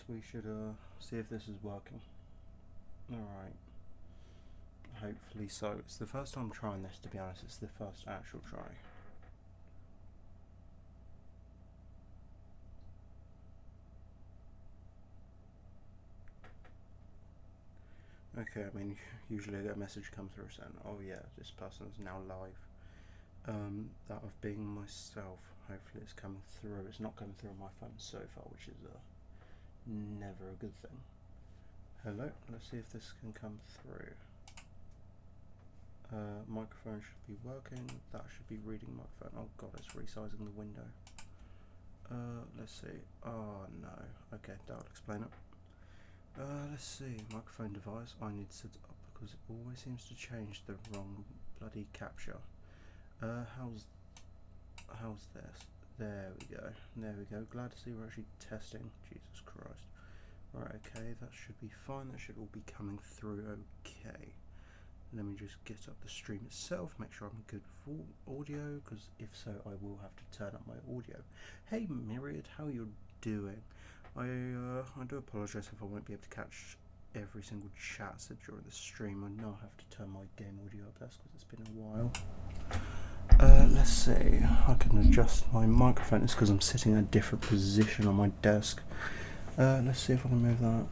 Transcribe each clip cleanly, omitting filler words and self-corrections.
we should see if this is working. Alright. Hopefully so. It's the first time trying this, to be honest. It's the first actual try. Okay, I mean, usually I get a message come through saying, oh yeah, this person is now live. That of being myself, hopefully it's coming through. It's not coming through on my phone so far, which is never a good thing. Hello, let's see if this can come through. Microphone should be working. That should be reading microphone. Oh god, it's resizing the window. Let's see. Oh no. Okay, that'll explain it. Let's see. Microphone device. I need to set it up because it always seems to change the wrong bloody capture. How's this? There we go. There we go. Glad to see we're actually testing. Jesus Christ. Right, okay, that should be fine. That should all be coming through okay. Let me just get up the stream itself, make sure I'm good for audio, because if so, I will have to turn up my audio. Hey Myriad, how you doing? I do apologise if I won't be able to catch every single chat said during the stream. I know I have to turn my game audio up, that's because it's been a while. Let's see, I can adjust my microphone. It's because I'm sitting in a different position on my desk. Let's see if I can move that.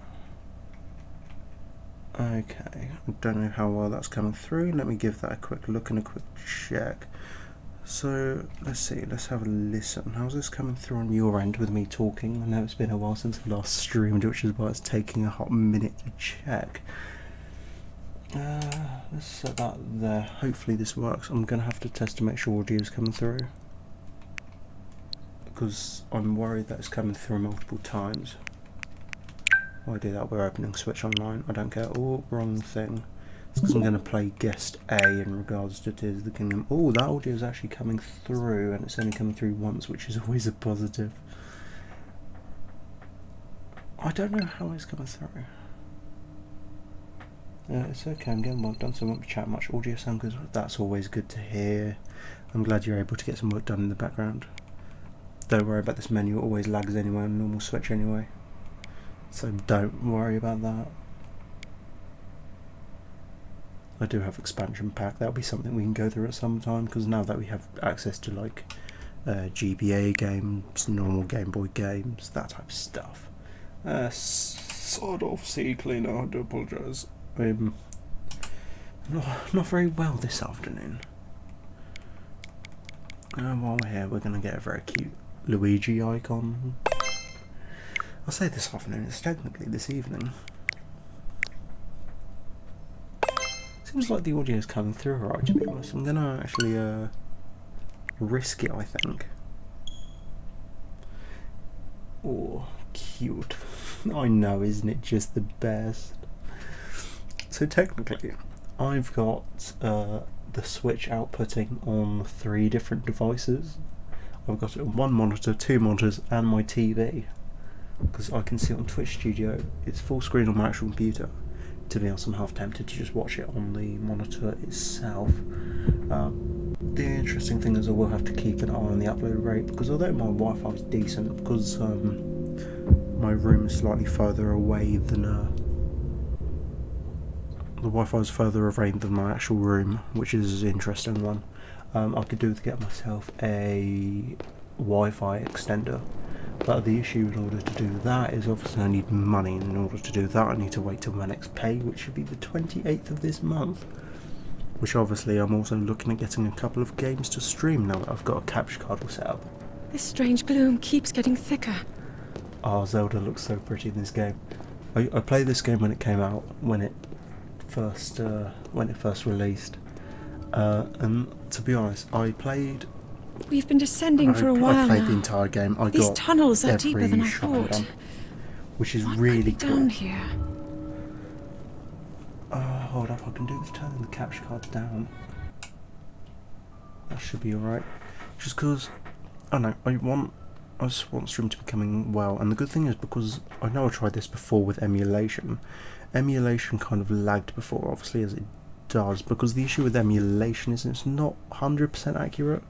Okay, I don't know how well that's coming through. Let me give that a quick look and a quick check. So, let's see, let's have a listen. How's this coming through on your end with me talking? I know it's been a while since I last streamed, which is why it's taking a hot minute to check. Let's set that there. Hopefully this works. I'm going to have to test to make sure audio is coming through, because I'm worried that it's coming through multiple times. Why do that? We're opening Switch Online. I don't care. Oh, wrong thing. It's because I'm going to play Guest A in regards to Tears of the Kingdom. Oh, that audio is actually coming through, and it's only coming through once, which is always a positive. I don't know how it's coming through. It's okay, I'm getting work done, so I won't be chatting much. Audio sound good, that's always good to hear. I'm glad you're able to get some work done in the background. Don't worry about this menu, it always lags anyway on normal Switch anyway. So don't worry about that. I do have expansion pack, that'll be something we can go through at some time, because now that we have access to like GBA games, normal Game Boy games, that type of stuff. Sort of sea cleaner, I do apologise. Not very well this afternoon. While we're here, we're going to get a very cute Luigi icon. I'll say this afternoon, it's technically this evening. Seems like the audio is coming through alright, to be honest. I'm going to actually risk it, I think. Oh, cute. I know, isn't it just the best? So technically, I've got the Switch outputting on 3 different devices. I've got it on 1 monitor, 2 monitors, and my TV. Because I can see it on Twitch Studio, it's full screen on my actual computer. To be honest, I'm half tempted to just watch it on the monitor itself. The interesting thing is I will have to keep an eye on the upload rate, because although my Wi-Fi is decent, because my room is slightly further away than the Wi-Fi is further away than my actual room, which is an interesting one. I could do with get myself a Wi-Fi extender, but the issue in order to do that is obviously I need money, and in order to do that I need to wait till my next pay, which should be the 28th of this month, which obviously I'm also looking at getting a couple of games to stream now that I've got a capture card all set up. This strange gloom keeps getting thicker. Oh, Zelda looks so pretty in this game. I played this game when it came out, when it first released, and to be honest, I played. We've been descending for a while I played now. the entire game. These tunnels are deeper than I thought. Done, which is What really could be cool. down here? Hold up, I can do with turning the capture card down. That should be alright. Just because, I don't know, I just want stream to be coming well, and the good thing is, because I know I tried this before with emulation kind of lagged before, obviously, as it does, because the issue with emulation is it's not 100% accurate.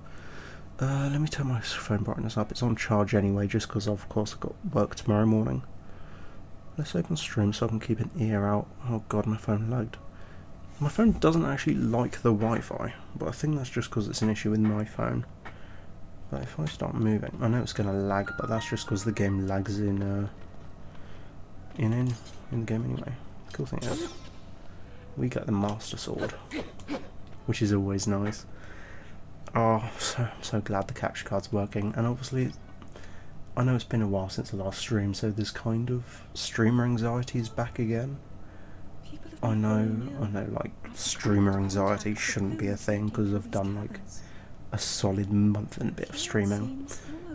Let me turn my phone brightness up. It's on charge anyway, just because of course I've got work tomorrow morning. Let's open stream so I can keep an ear out. Oh god, my phone lagged. My phone doesn't actually like the Wi-Fi, but I think that's just because it's an issue with my phone. But if I start moving, I know it's going to lag, but that's just because the game lags in the game anyway. Cool thing is, we get the Master Sword, which is always nice. Oh, I'm so glad the capture card's working, and obviously, I know it's been a while since the last stream, so there's kind of streamer anxiety is back again. I know, like, streamer anxiety shouldn't be a thing because I've done like a solid month and a bit of streaming,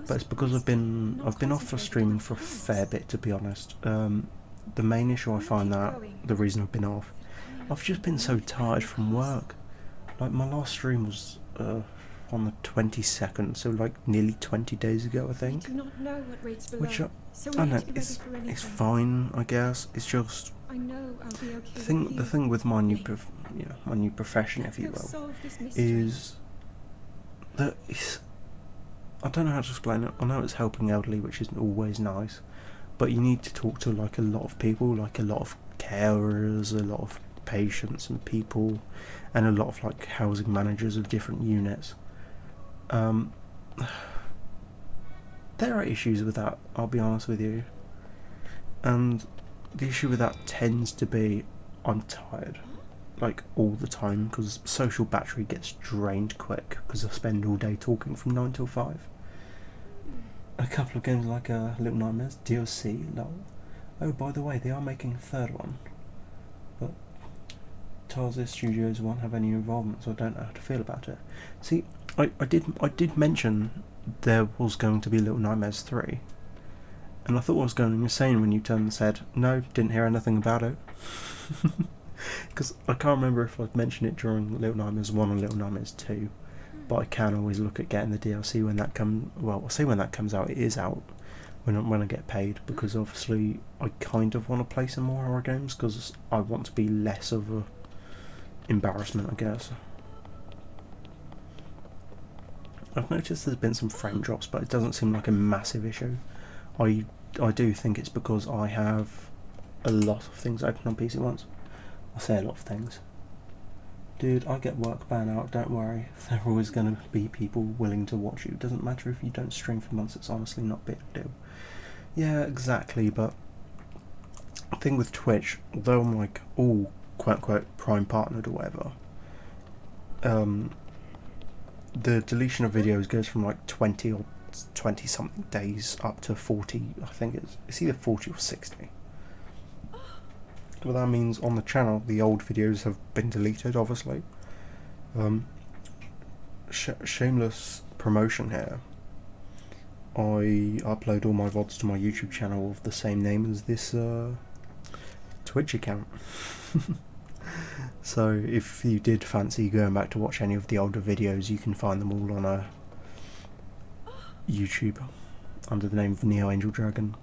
but it's because I've been off for streaming for a fair bit, to be honest. The main issue I find that the reason I've been off, I've just been so tired from work. Like my last stream was on the 22nd, so like nearly 20 days ago, I think. Which I know it's fine, I guess. It's just the thing with my new profession, if you will, is that I don't know how to explain it. I know it's helping elderly, which isn't always nice, but you need to talk to like a lot of people, like a lot of carers, a lot of patients and people, and a lot of like housing managers of different units. There are issues with that, I'll be honest with you, and the issue with that tends to be I'm tired, like all the time, because social battery gets drained quick because I spend all day talking from 9 till 5. A couple of games like Little Nightmares, DLC, lol. Oh, by the way, they are making a third one, but Tarzan Studios won't have any involvement, so I don't know how to feel about it. See, I did mention there was going to be Little Nightmares 3, and I thought I was going insane when you turned and said, no, didn't hear anything about it. Because I can't remember if I'd mentioned it during Little Nightmares 1 or Little Nightmares 2, but I can always look at getting the DLC when that comes, well, I'll say when that comes out, it is out, when I get paid, because obviously I kind of want to play some more horror games, because I want to be less of a embarrassment, I guess. I've noticed there's been some frame drops, but it doesn't seem like a massive issue. I do think it's because I have a lot of things open on PC at once. I say a lot of things. Dude, I get work burnout, don't worry. There are always going to be people willing to watch you. It doesn't matter if you don't stream for months, it's honestly not a big deal. Yeah, exactly, but the thing with Twitch, although I'm like all quote-unquote prime partnered or whatever, the deletion of videos goes from like 20 or 20 something days up to 40, I think it's either 40 or 60. Well, that means on the channel the old videos have been deleted, obviously. Shameless promotion here. I upload all my VODs to my YouTube channel of the same name as this Twitch account. So if you did fancy going back to watch any of the older videos, you can find them all on YouTube under the name of Neo Angel Dragon.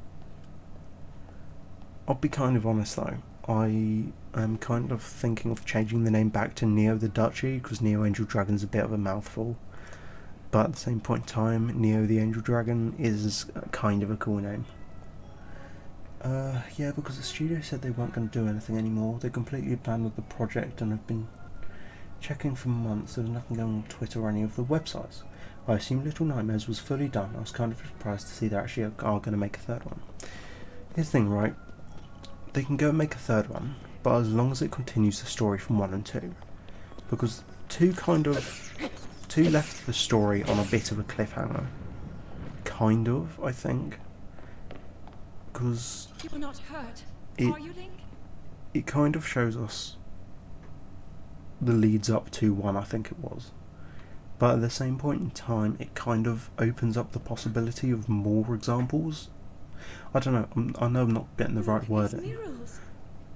I'll be kind of honest though, I am kind of thinking of changing the name back to Neo the Duchy, because Neo Angel Dragon's a bit of a mouthful, but at the same point in time, Neo the Angel Dragon is kind of a cool name. Yeah, because the studio said they weren't going to do anything anymore. They completely abandoned the project and have been checking for months. There's nothing going on Twitter or any of the websites. I assumed Little Nightmares was fully done. I was kind of surprised to see they actually are going to make a third one. Here's the thing, right? They can go and make a third one, but as long as it continues the story from 1 and 2. Because 2 left the story on a bit of a cliffhanger. Kind of, I think. Because it kind of shows us the leads up to 1, I think it was. But at the same point in time, it kind of opens up the possibility of more examples. I don't know, I know I'm not getting the right wording,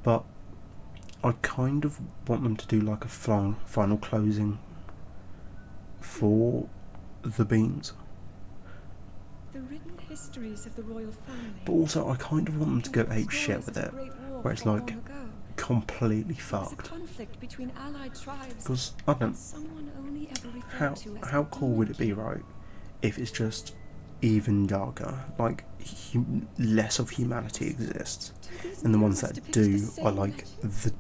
but I kind of want them to do like a final closing for the Beans. Histories of the royal family. But also I kind of want them to go ape shit with it, where it's like completely fucked. Because I don't, how cool would it be, right, if it's just even darker. Like, less of humanity exists. And the ones that do are like the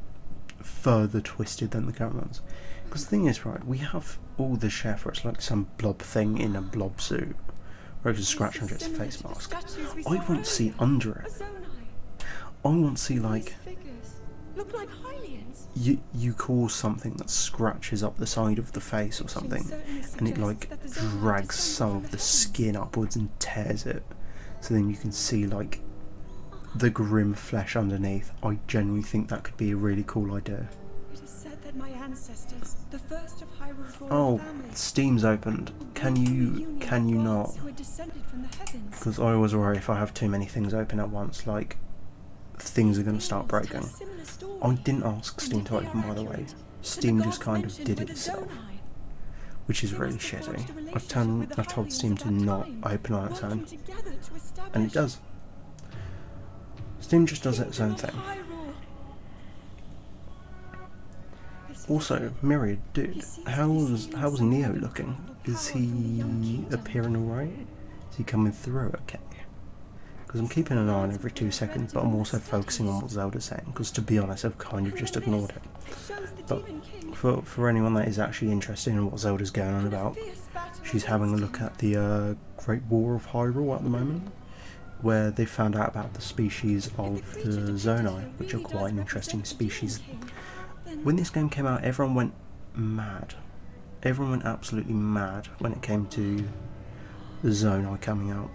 further twisted than the current ones. Because the thing is, right, we have all the chef where it's like some blob thing in a blob suit, where it can scratch under its face mask. I want to see under it. I want to see like you cause something that scratches up the side of the face or something, and it like drags some of the skin upwards and tears it, so then you can see like the grim flesh underneath. I genuinely think that could be a really cool idea. It is said that my ancestors, the first of Hyrule's royal Oh, family, Steam's opened. Can you not? who had descended from the heavens. Because I always worry if I have too many things open at once, like things are going to start breaking. I didn't ask Steam to open, by the way. Steam just kind of did it itself, which is really shitty. I've told Steam to not open on its own, and it does. Steam just does its own thing. Also, Myriad, dude, how's Neo looking? Is he appearing alright? Is he coming through okay? Because I'm keeping an eye on every 2 seconds, but I'm also focusing on what Zelda's saying, because to be honest, I've kind of just ignored it. But for anyone that is actually interested in what Zelda's going on about, she's having a look at the Great War of Hyrule at the moment, where they found out about the species of the Zonai, which are quite an interesting species. When this game came out, everyone went mad. Everyone went absolutely mad when it came to the Zonai coming out.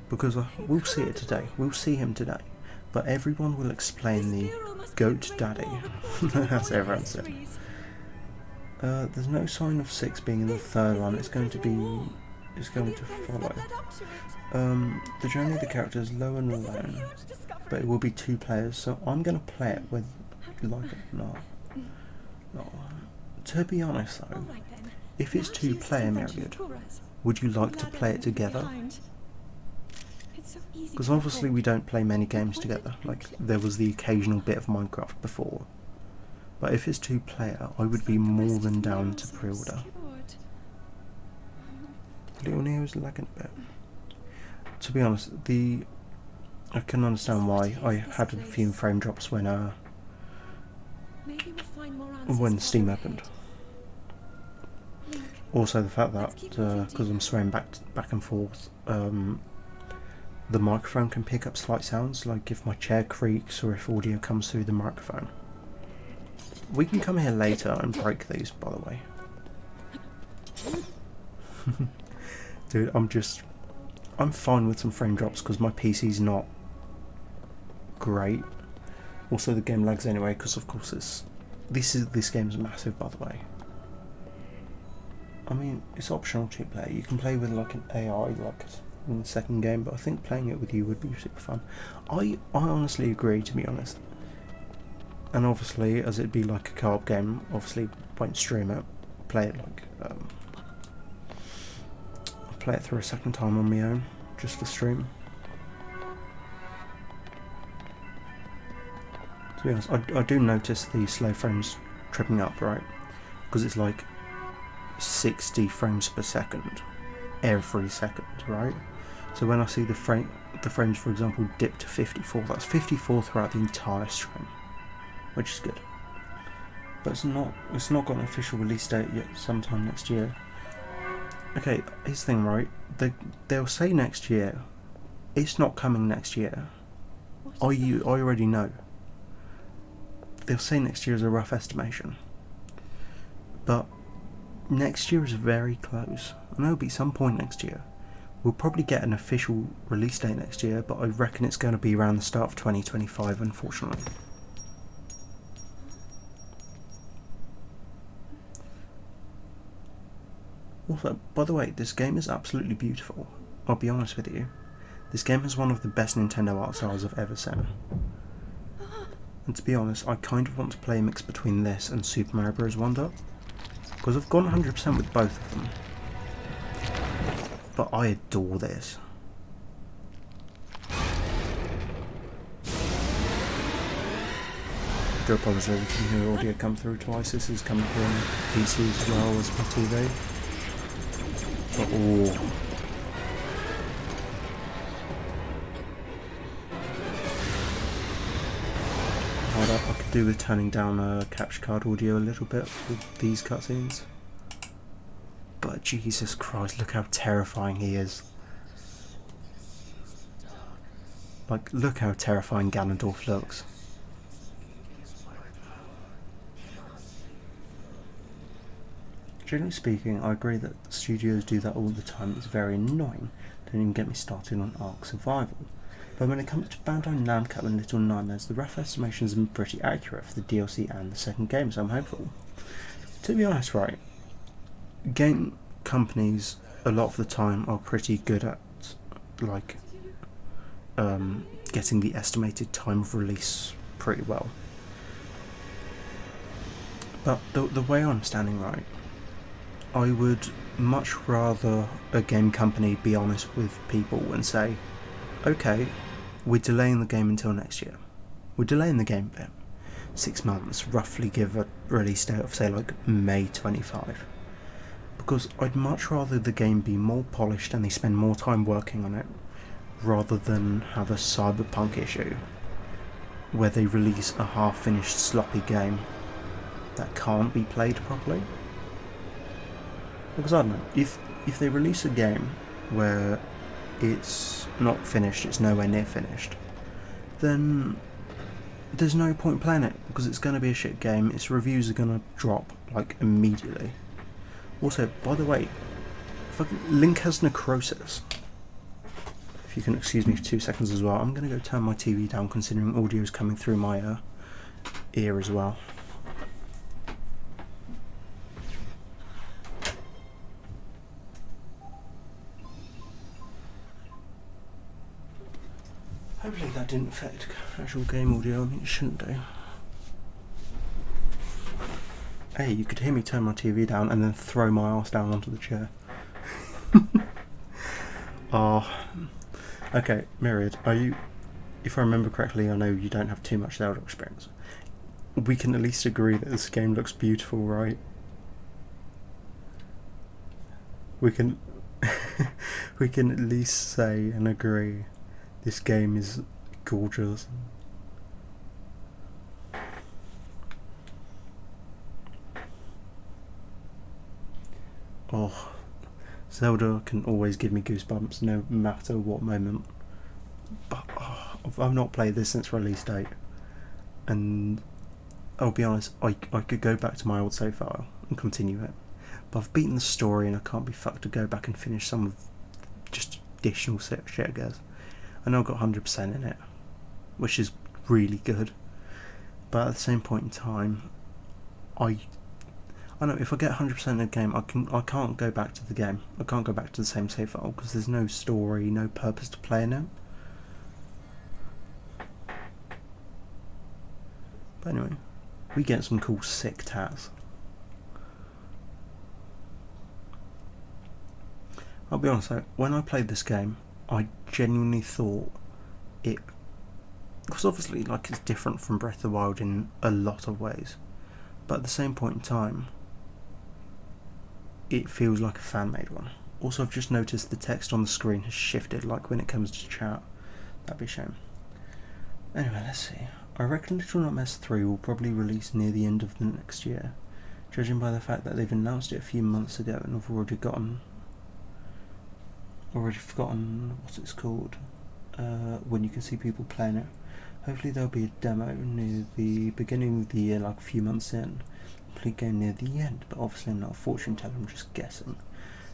Because we'll see it today. We'll see him today. But everyone will explain the goat daddy. That's what everyone said. There's no sign of 6 being in the third one. It's going to follow. The journey of the character is low and alone, but it will be 2 players, so I'm going to play it with you like it or not. No. To be honest though, if it's 2-player Myriad, would you like to play it together? Because obviously we don't play many games together, like there was the occasional bit of Minecraft before. But if it's 2-player, I would be more than down to pre-order. Little Neo's lagging a bit. To be honest, I can understand why I had a few frame drops when Steam opened. Also the fact that because I'm swaying back and forth, the microphone can pick up slight sounds, like if my chair creaks or if audio comes through the microphone. We can come here later and break these, by the way. Dude, I'm fine with some frame drops because my PC's not great. Also the game lags anyway because of course this game's massive, by the way. I mean, it's optional to play. You can play with like an AI like in the second game, but I think playing it with you would be super fun. I honestly agree, to be honest. And obviously, as it'd be like a co-op game, obviously won't stream it. Play it like play it through a second time on my own, just for stream. To be honest, I do notice the slow frames tripping up, right? Because it's like 60 frames per second every second, right? So when I see the frames, for example, dip to 54, that's 54 throughout the entire stream, which is good. But it's not got an official release date yet. Sometime next year. Okay, here's the thing, right? They'll say next year. It's not coming next year. I already know. They'll say next year is a rough estimation. But next year is very close. And it'll be some point next year. We'll probably get an official release date next year, but I reckon it's going to be around the start of 2025, unfortunately. Also, by the way, this game is absolutely beautiful. I'll be honest with you. This game has one of the best Nintendo art styles I've ever seen. And to be honest, I kind of want to play a mix between this and Super Mario Bros. Wonder. Because I've gone 100% with both of them. But I adore this. I do apologise if you hear audio come through twice. This is coming from PC as well as my TV. But oh, harder. I could do with turning down capture card audio a little bit with these cutscenes. But Jesus Christ, look how terrifying he is. Like, look how terrifying Ganondorf looks. Generally speaking, I agree that studios do that all the time. It's very annoying. Don't even get me started on Ark Survival. But when it comes to Bandai Namco and Little Nightmares, the rough estimations have been pretty accurate for the DLC and the second game, so I'm hopeful. To be honest, right, game companies a lot of the time are pretty good at like getting the estimated time of release pretty well. But the way I'm standing right, I would much rather a game company be honest with people and say, okay, we're delaying the game until next year. We're delaying the game a bit. 6 months, roughly give a release date of say like May 25. Because I'd much rather the game be more polished and they spend more time working on it, rather than have a cyberpunk issue where they release a half-finished sloppy game that can't be played properly. Because I don't know, if they release a game where it's not finished, it's nowhere near finished, then there's no point playing it, because it's going to be a shit game, its reviews are going to drop like immediately. Also, by the way, fucking Link has necrosis. If you can excuse me for 2 seconds as well, I'm going to go turn my TV down considering audio is coming through my ear as well. Hopefully that didn't affect actual game audio. I mean, it shouldn't do. Hey, you could hear me turn my TV down and then throw my ass down onto the chair. Oh, okay, Myriad, are you... If I remember correctly, I know you don't have too much Zelda experience. We can at least agree that this game looks beautiful, right? We can... we can at least say and agree this game is gorgeous. Oh, Zelda can always give me goosebumps no matter what moment. But I've not played this since release date, and I'll be honest, I could go back to my old save file and continue it, but I've beaten the story and I can't be fucked to go back and finish some of just additional shit, I guess. I know I've got 100% in it, which is really good, but at the same point in time, I know if I get 100% in a game, I can't go back to the game. I can't go back to the same save file because there's no story, no purpose to playing it. But anyway, we get some cool sick tats. I'll be honest though, when I played this game, I genuinely thought it was obviously like it's different from Breath of the Wild in a lot of ways, but at the same point in time, it feels like a fan-made one. Also, I've just noticed the text on the screen has shifted, like when it comes to chat. That'd be a shame. Anyway, let's see. I reckon Little Nightmares 3 will probably release near the end of the next year, judging by the fact that they've announced it a few months ago and I've already forgotten what it's called, when you can see people playing it. Hopefully there'll be a demo near the beginning of the year, like a few months in. Probably go near the end, but obviously I'm not a fortune teller, I'm just guessing.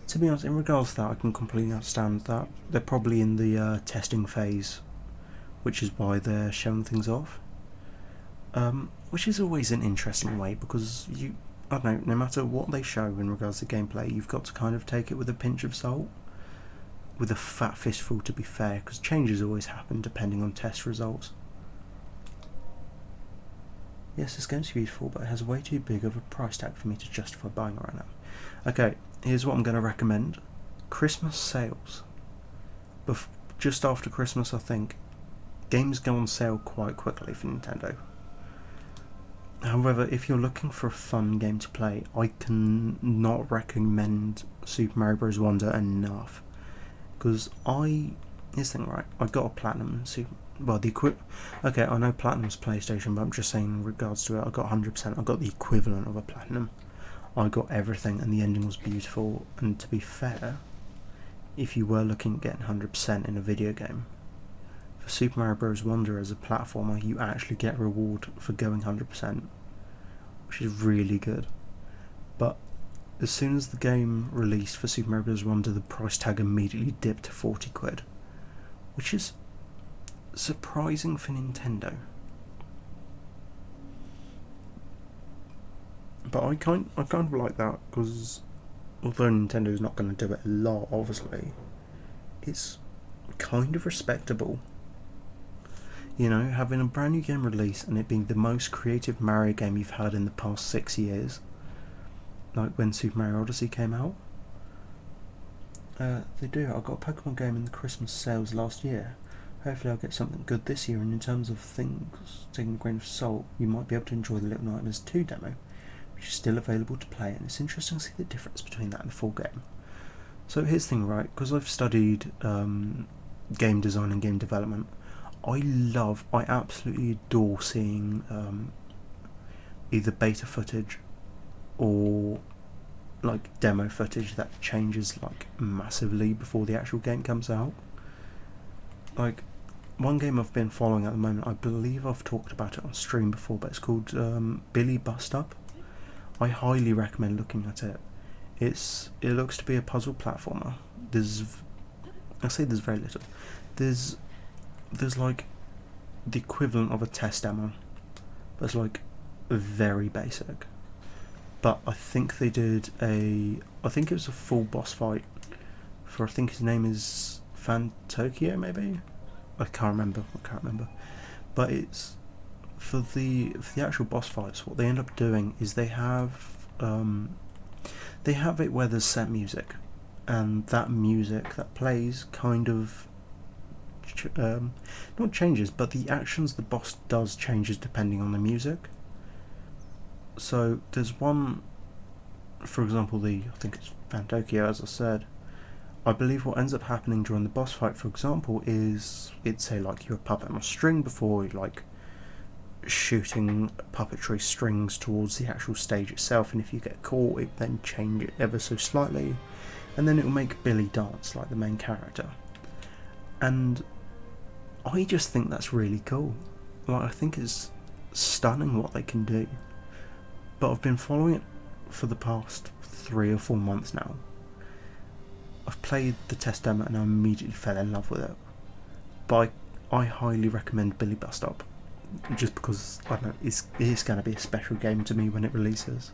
To be honest, in regards to that, I can completely understand that. They're probably in the testing phase, which is why they're showing things off. Which is always an interesting way, because I don't know, no matter what they show in regards to gameplay, you've got to kind of take it with a pinch of salt. With a fat fistful, to be fair, because changes always happen depending on test results. Yes, this game's beautiful, but it has way too big of a price tag for me to justify buying it right now. Okay, here's what I'm going to recommend. Christmas sales. Just after Christmas, I think, games go on sale quite quickly for Nintendo. However, if you're looking for a fun game to play, I can not recommend Super Mario Bros. Wonder enough. Because here's the thing, right? I got a platinum well, okay, I know Platinum's PlayStation, but I'm just saying in regards to it, I got 100%. I got the equivalent of a Platinum. I got everything, and the ending was beautiful. And to be fair, if you were looking at getting 100% in a video game, for Super Mario Bros. Wonder as a platformer, you actually get a reward for going 100%, which is really good. But as soon as the game released for Super Mario Bros. Wonder, the price tag immediately dipped to 40 quid, which is surprising for Nintendo. But I kind of like that, because although Nintendo's not going to do it a lot, obviously, it's kind of respectable. You know, having a brand new game release and it being the most creative Mario game you've had in the past 6 years, like when Super Mario Odyssey came out. They do. I got a Pokemon game in the Christmas sales last year. Hopefully I'll get something good this year, and in terms of things taking a grain of salt, you might be able to enjoy the Little Nightmares 2 demo, which is still available to play, and it's interesting to see the difference between that and the full game. So here's the thing, right, because I've studied game design and game development, I absolutely adore seeing either beta footage or like demo footage that changes like massively before the actual game comes out. Like one game I've been following at the moment, I believe I've talked about it on stream before, but it's called Billy Bust Up. I highly recommend looking at it. It looks to be a puzzle platformer. There's very little. There's like the equivalent of a test demo, but it's like very basic. But I think they did I think it was a full boss fight for, I think his name is Fantokyo, maybe? I can't remember. But it's for the actual boss fights, what they end up doing is they have it where there's set music, and that music that plays kind of not changes, but the actions the boss does changes depending on the music. So there's one, for example, I think it's Fantokyo, as I said. I believe what ends up happening during the boss fight, for example, is it's say like you're a puppet on a string before like shooting puppetry strings towards the actual stage itself, and if you get caught, it then change it ever so slightly, and then it will make Billy dance like the main character. And I just think that's really cool. Like, I think it's stunning what they can do. But I've been following it for the past 3 or 4 months now. I've played the test demo and I immediately fell in love with it. But I highly recommend Billy Bust Up, just because I don't know, it's going to be a special game to me when it releases.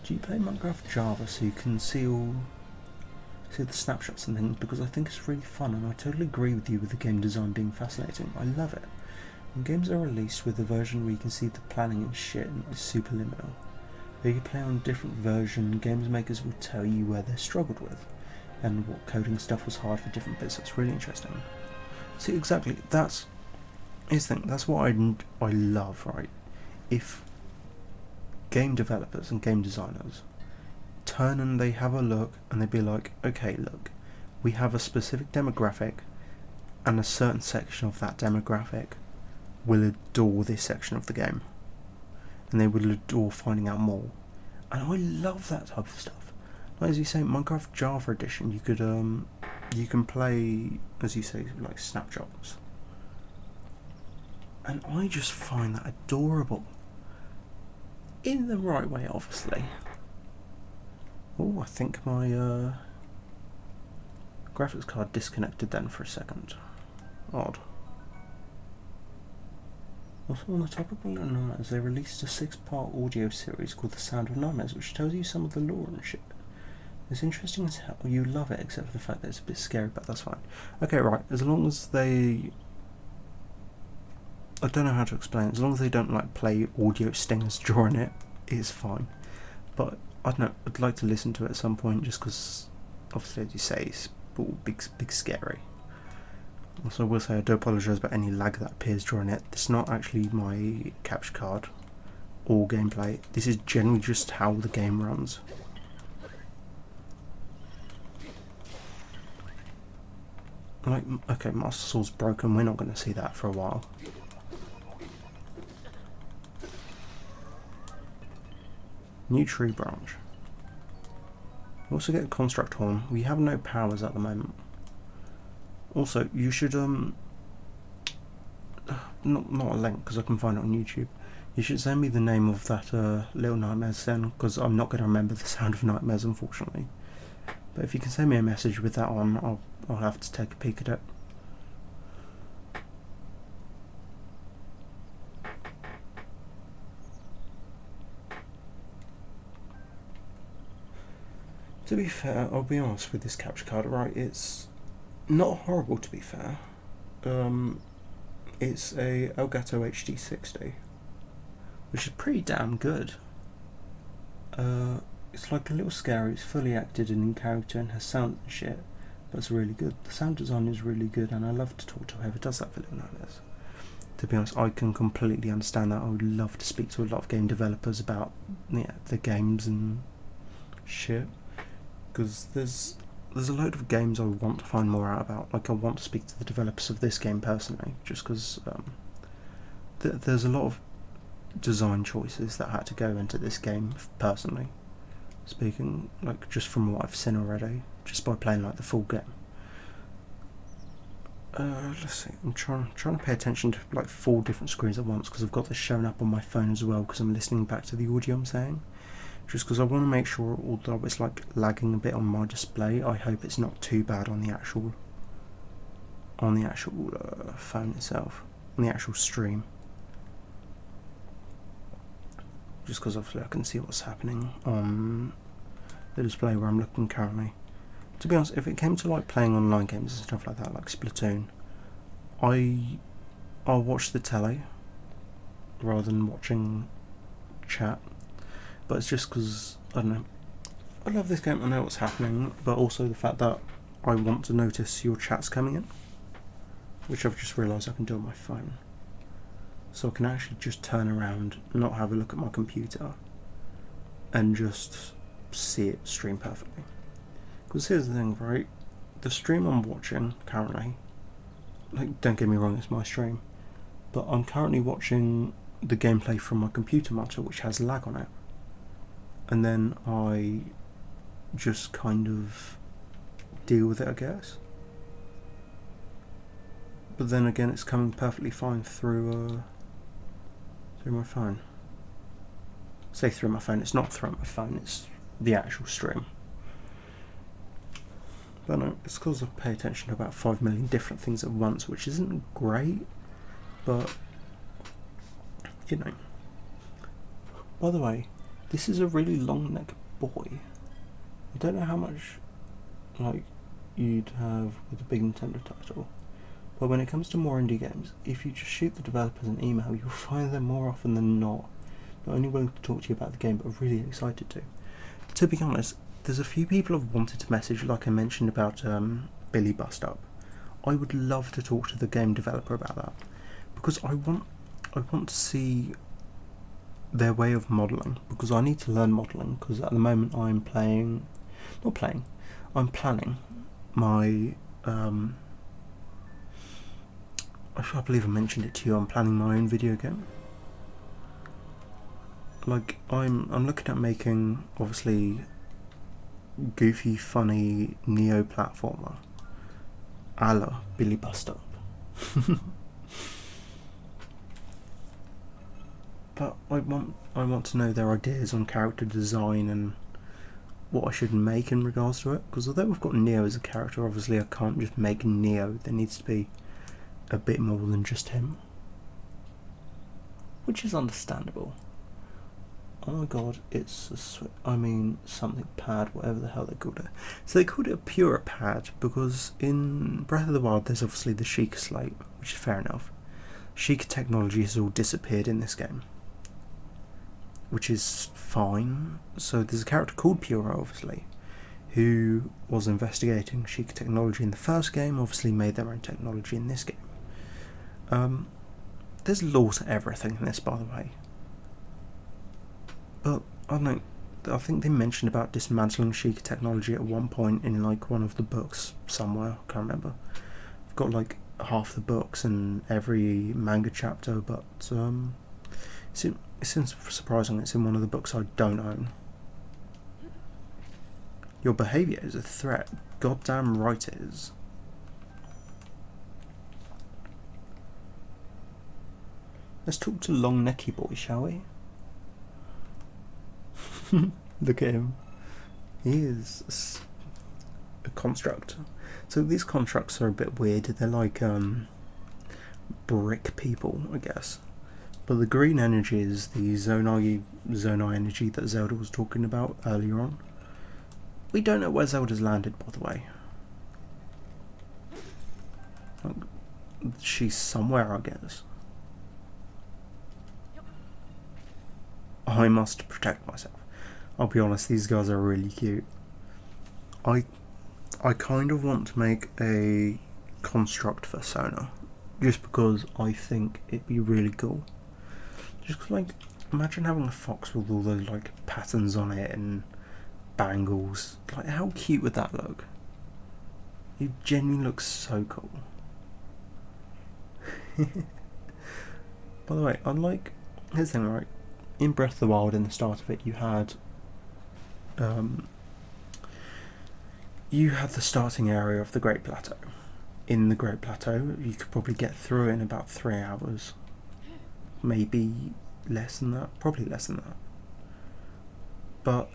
Do you play Minecraft Java so you can see the snapshots and things? Because I think it's really fun, and I totally agree with you with the game design being fascinating. I love it. When games are released with a version where you can see the planning and shit, and it's super liminal. If you play on a different version, games makers will tell you where they struggled with, and what coding stuff was hard for different bits. It's really interesting. See, exactly, that's what I love, right? If game developers and game designers turn and they have a look and they'd be like, okay, look, we have a specific demographic, and a certain section of that demographic will adore this section of the game, and they will adore finding out more. And I love that type of stuff. Like, as you say, Minecraft Java Edition, you can play, as you say, like snapshots, and I just find that adorable. In the right way, obviously. Oh, I think my graphics card disconnected then for a second. Odd. Also, on the topic of Little Nightmares, they released a 6-part audio series called The Sound of Nightmares, which tells you some of the lore and shit. It's interesting as hell. You love it, except for the fact that it's a bit scary, but that's fine. Okay, right. As long as they... I don't know how to explain it. As long as they don't like play audio stingers during it, it's fine. But I don't know. I'd like to listen to it at some point, just because, obviously, as you say, it's all big scary. Also, I will say I do apologise about any lag that appears during it. It's not actually my capture card or gameplay. This is generally just how the game runs. Like, okay, Master Sword's broken, we're not going to see that for a while. New tree branch. We also get a construct horn. We have no powers at the moment. Also, you should, not a link, because I can find it on YouTube. You should send me the name of that Little Nightmares then, because I'm not going to remember the sound of nightmares, unfortunately. But if you can send me a message with that on, I'll have to take a peek at it. To be fair, I'll be honest with this capture card, right? It's not horrible, to be fair. It's a Elgato HD60, which is pretty damn good. It's like a little scary, it's fully acted and in character and has sound and shit, but it's really good. The sound design is really good, and I love to talk to whoever does that for Little Nightmares. To be honest, I can completely understand that. I would love to speak to a lot of game developers about the games and shit, because there's a load of games I want to find more out about. Like, I want to speak to the developers of this game personally, just because there's a lot of design choices that had to go into this game personally. Speaking, like, just from what I've seen already, just by playing like the full game. Let's see. I'm trying to pay attention to like 4 different screens at once, because I've got this showing up on my phone as well, because I'm listening back to the audio I'm saying. Just because I want to make sure, although it's like lagging a bit on my display, I hope it's not too bad on the actual phone itself, on the actual stream. Just because obviously I can see what's happening on the display where I'm looking currently. To be honest, if it came to like playing online games and stuff like that, like Splatoon, I'll watch the telly rather than watching chat. But it's just because, I don't know, I love this game, I know what's happening, but also the fact that I want to notice your chats coming in, which I've just realised I can do on my phone. So I can actually just turn around, not have a look at my computer, and just see it stream perfectly. Because here's the thing, right? The stream I'm watching currently, like, don't get me wrong, it's my stream, but I'm currently watching the gameplay from my computer monitor, which has lag on it. And then I just kind of deal with it, I guess. But then again, it's coming perfectly fine through my phone. Say through my phone, it's not through my phone, it's the actual stream. But no, it's because I pay attention to about 5 million different things at once, which isn't great, but, you know. By the way, this is a really long neck boy. I don't know how much like you'd have with a big Nintendo title, but when it comes to more indie games, if you just shoot the developers an email, you'll find them more often than not only willing to talk to you about the game, but really excited to. To be honest, there's a few people have wanted to message, like I mentioned about Billy Bust Up. I would love to talk to the game developer about that, because I want to see their way of modelling, because I need to learn modelling, because at the moment I'm planning my I believe I mentioned it to you, I'm planning my own video game. Like, I'm looking at making, obviously, goofy, funny Neo platformer a la Billy Bust Up. But I want to know their ideas on character design and what I should make in regards to it. Because although we've got Neo as a character, obviously I can't just make Neo. There needs to be a bit more than just him, which is understandable. Oh my god, it's something pad, whatever the hell they called it. So they called it a pure pad because in Breath of the Wild there's obviously the Sheikah slate, which is fair enough. Sheikah technology has all disappeared in this game, which is fine. So there's a character called Pura, obviously, who was investigating Sheikah technology in the first game, obviously made their own technology in this game. There's lore to everything in this, by the way. But, I don't know, I think they mentioned about dismantling Sheikah technology at one point in like one of the books somewhere, I can't remember. got like half the books and every manga chapter, but it seems surprising it's in one of the books I don't own. Your behaviour is a threat. Goddamn right it is. Let's talk to Long Necky Boy, shall we? Look at him. He is a construct. So these constructs are a bit weird. They're like brick people, I guess. But the green energy is the Zonai energy that Zelda was talking about earlier on. We don't know where Zelda's landed, by the way. She's somewhere, I guess. I must protect myself. I'll be honest, these guys are really cute. I kind of want to make a construct for Sona, just because I think it'd be really cool. Just like, imagine having a fox with all those like patterns on it and bangles. Like, how cute would that look? It genuinely looks so cool. By the way, here's the thing, right? In Breath of the Wild, in the start of it, you had the starting area of the Great Plateau. In the Great Plateau, you could probably get through it in about 3 hours. Maybe less than that. Probably less than that. But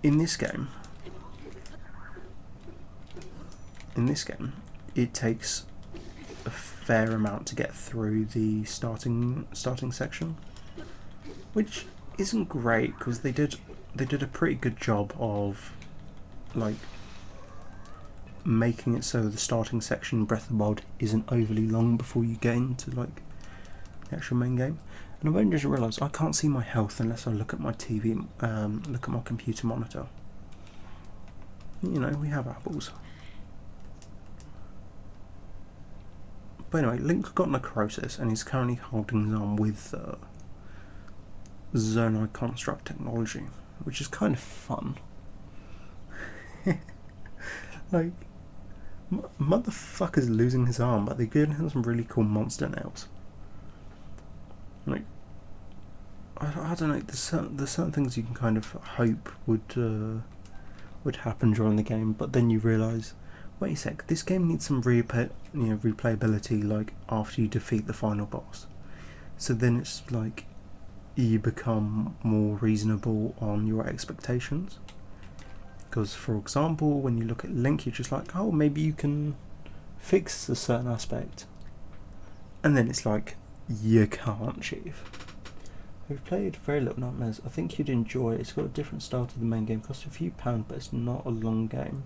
in this game, it takes a fair amount to get through the starting section, which isn't great because they did a pretty good job of like making it so the starting section in Breath of the Wild isn't overly long before you get into like the actual main game. And I've only just realised I can't see my health unless I look at my TV, look at my computer monitor. You know, we have apples. But anyway, Link's got necrosis and he's currently holding his arm with Zonai construct technology, which is kind of fun. Like, motherfucker's losing his arm, but they're giving him some really cool monster nails. Like, I don't know. There's certain things you can kind of hope would happen during the game, but then you realise, wait a sec, this game needs some replayability. Like after you defeat the final boss, so then it's like you become more reasonable on your expectations. Because, for example, when you look at Link, you're just like, oh, maybe you can fix a certain aspect. And then it's like, you can't, Chief. We've played Very Little Nightmares. I think you'd enjoy it. It's got a different style to the main game. It costs a few pounds, but it's not a long game.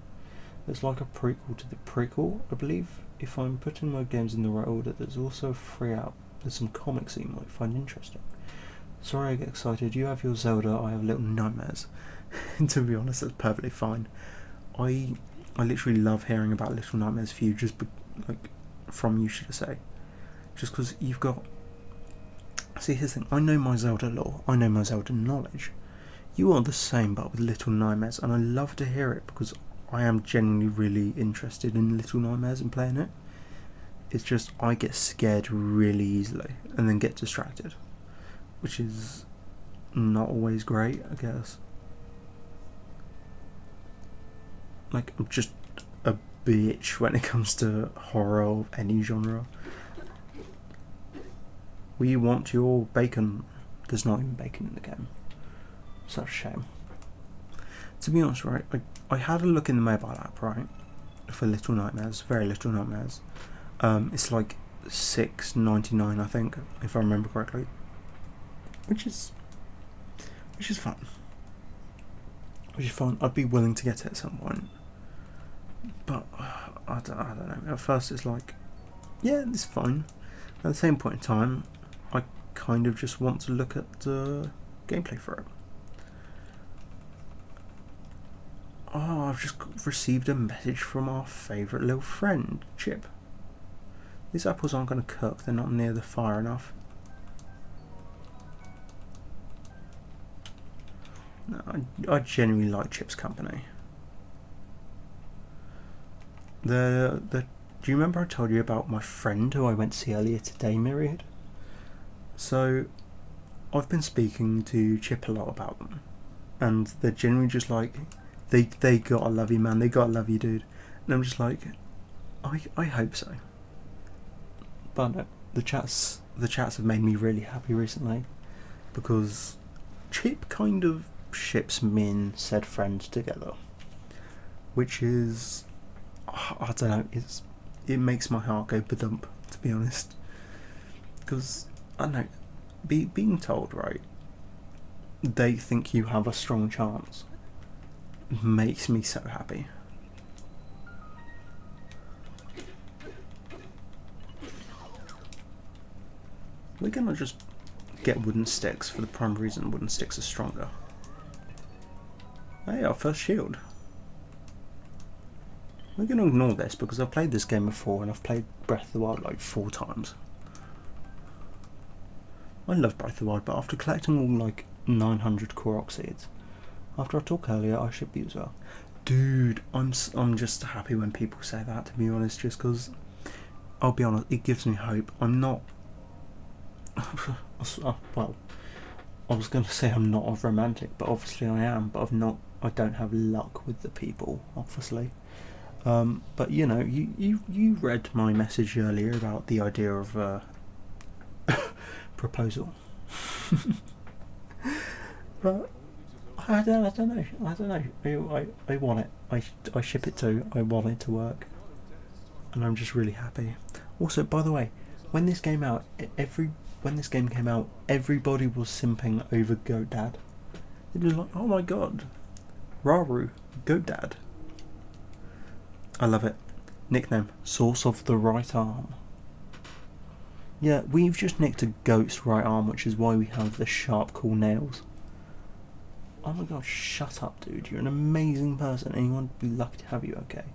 It's like a prequel to the prequel, I believe. If I'm putting my games in the right order, there's also free out. There's some comics that you might find interesting. Sorry I get excited. You have your Zelda, I have Little Nightmares. To be honest, that's perfectly fine. I literally love hearing about Little Nightmares for you, from you, should I say. Just because you've got... See, here's the thing. I know my Zelda lore. I know my Zelda knowledge. You are the same, but with Little Nightmares, and I love to hear it because I am genuinely really interested in Little Nightmares and playing it. It's just I get scared really easily and then get distracted, which is not always great, I guess. Like, I'm just a bitch when it comes to horror of any genre. We want your bacon. There's not even bacon in the game. Such a shame. To be honest, right, I had a look in the mobile app, right, for Little Nightmares, Very Little Nightmares. It's like $6.99, I think, if I remember correctly. Which is fun. Which is fun. I'd be willing to get it at some point. But I don't know. At first it's like, yeah, it's fine. At the same point in time, I kind of just want to look at the gameplay for it. Oh, I've just received a message from our favourite little friend, Chip. These apples aren't going to cook, they're not near the fire enough. No, I genuinely like Chip's company. Do you remember I told you about my friend who I went to see earlier today, Myriad? So, I've been speaking to Chip a lot about them, and they're generally just like, they gotta love you, man. They gotta love you, dude. And I'm just like, I hope so. But no, the chats have made me really happy recently, because Chip kind of ships me and said friend together, which is, I don't know, it makes my heart go ba-dump, to be honest, because I don't know, being told, right, they think you have a strong chance makes me so happy. We're gonna just get wooden sticks for the prime reason wooden sticks are stronger. Hey, our first shield. We're gonna ignore this because I've played this game before and I've played Breath of the Wild like 4 times. I love Breath of the Wild, but after collecting all like 900 Korok seeds, after our talk earlier, I should be as well. Dude, I'm just happy when people say that, to be honest, just because, I'll be honest, it gives me hope. I'm not, well, I was going to say I'm not a romantic, but obviously I am, but I don't have luck with the people, obviously. But you know, you read my message earlier about the idea of proposal. But I don't know. I want it. I ship it too. I want it to work, and I'm just really happy. Also, by the way, when this game came out, everybody was simping over Goat Dad. It was like, oh my god, Raru, Goat Dad. I love it. Nickname: Source of the Right Arm. Yeah, we've just nicked a goat's right arm, which is why we have the sharp, cool nails. Oh my god, shut up, dude. You're an amazing person and you want to be lucky to have you, okay?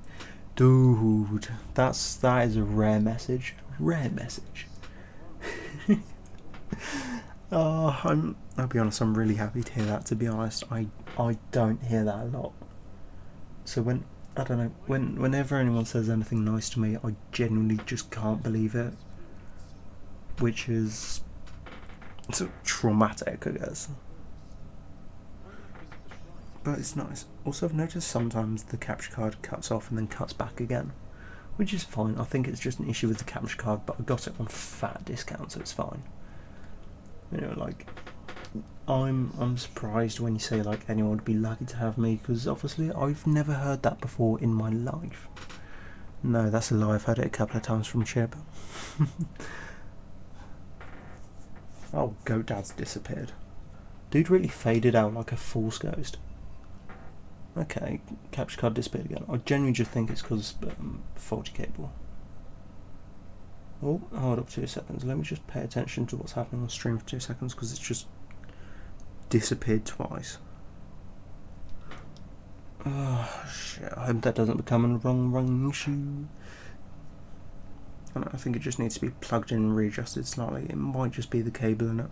Dude, that is a rare message. Rare message. I'll be honest, I'm really happy to hear that, to be honest. I don't hear that a lot. So whenever anyone says anything nice to me, I genuinely just can't believe it. Which is sort of traumatic, I guess. But it's nice. Also, I've noticed sometimes the capture card cuts off and then cuts back again, which is fine. I think it's just an issue with the capture card, but I got it on fat discount, so it's fine. You know, like, I'm surprised when you say like anyone would be lucky to have me, because obviously I've never heard that before in my life. No, that's a lie. I've heard it a couple of times from Chip. Oh, Goat Dad's disappeared. Dude really faded out like a false ghost. Okay, capture card disappeared again. I genuinely just think it's because faulty cable. Oh, hold up 2 seconds. Let me just pay attention to what's happening on stream for 2 seconds, because it's just disappeared twice. Oh shit! I hope that doesn't become a wrong issue. I think it just needs to be plugged in and readjusted slightly. It might just be the cable in it,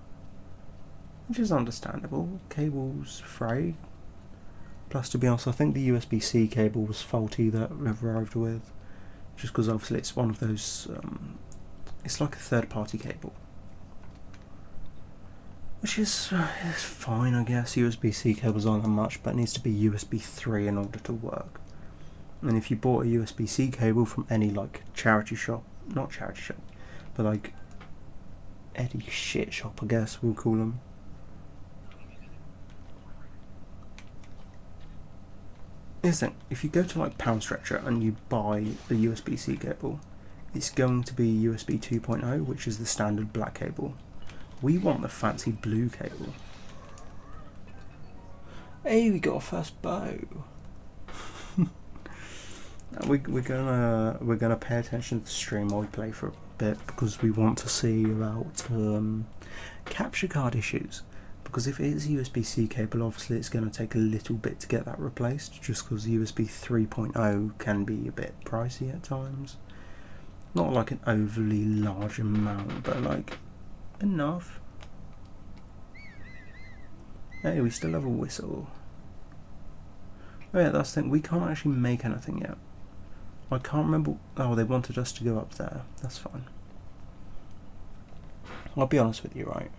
which is understandable. Cable's frayed. Plus, to be honest, I think the USB-C cable was faulty that we've arrived with, just because obviously it's one of those, it's like a third-party cable. Which is it's fine, I guess. USB-C cables aren't that much, but it needs to be USB 3 in order to work. And if you bought a USB-C cable from any, like, charity shop, not charity shop, but like any shit shop, I guess we'll call them. Isn't if you go to like Pound Stretcher and you buy the USB-C cable, it's going to be USB 2.0, which is the standard black cable. We want the fancy blue cable. Hey, we got our first bow. We're gonna pay attention to the stream while we play for a bit, because we want to see about capture card issues. Because if it is a USB-C cable, obviously it's going to take a little bit to get that replaced, just because USB 3.0 can be a bit pricey at times. Not like an overly large amount, but like enough. Hey, we still have a whistle. Oh yeah, that's the thing, we can't actually make anything yet. I can't remember. Oh, they wanted us to go up there. That's fine. I'll be honest with you, right?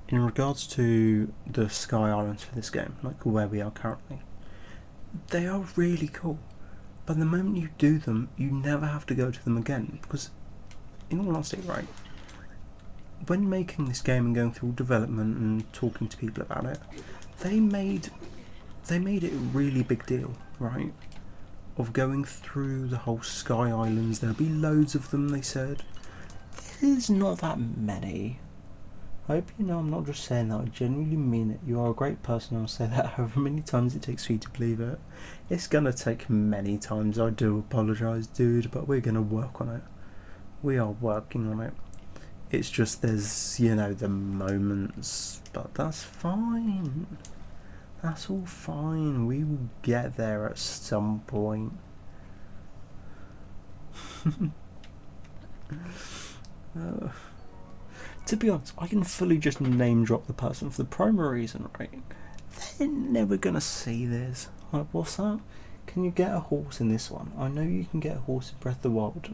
In regards to the Sky Islands for this game, like where we are currently, they are really cool. But the moment you do them, you never have to go to them again. Because, in all honesty, right, when making this game and going through development and talking to people about it, they made it a really big deal, right? Of going through the whole Sky Islands. There'll be loads of them, they said. There's not that many. I hope you know I'm not just saying that, I genuinely mean it. You are a great person, I'll say that however many times it takes for you to believe it. It's gonna take many times, I do apologise, dude, but we're gonna work on it. We are working on it. It's just there's, you know, the moments, but that's fine. That's all fine. We will get there at some point. To be honest, I can fully just name drop the person for the primary reason, right? They're never gonna see this. Like, what's that? Can you get a horse in this one? I know you can get a horse in Breath of the Wild.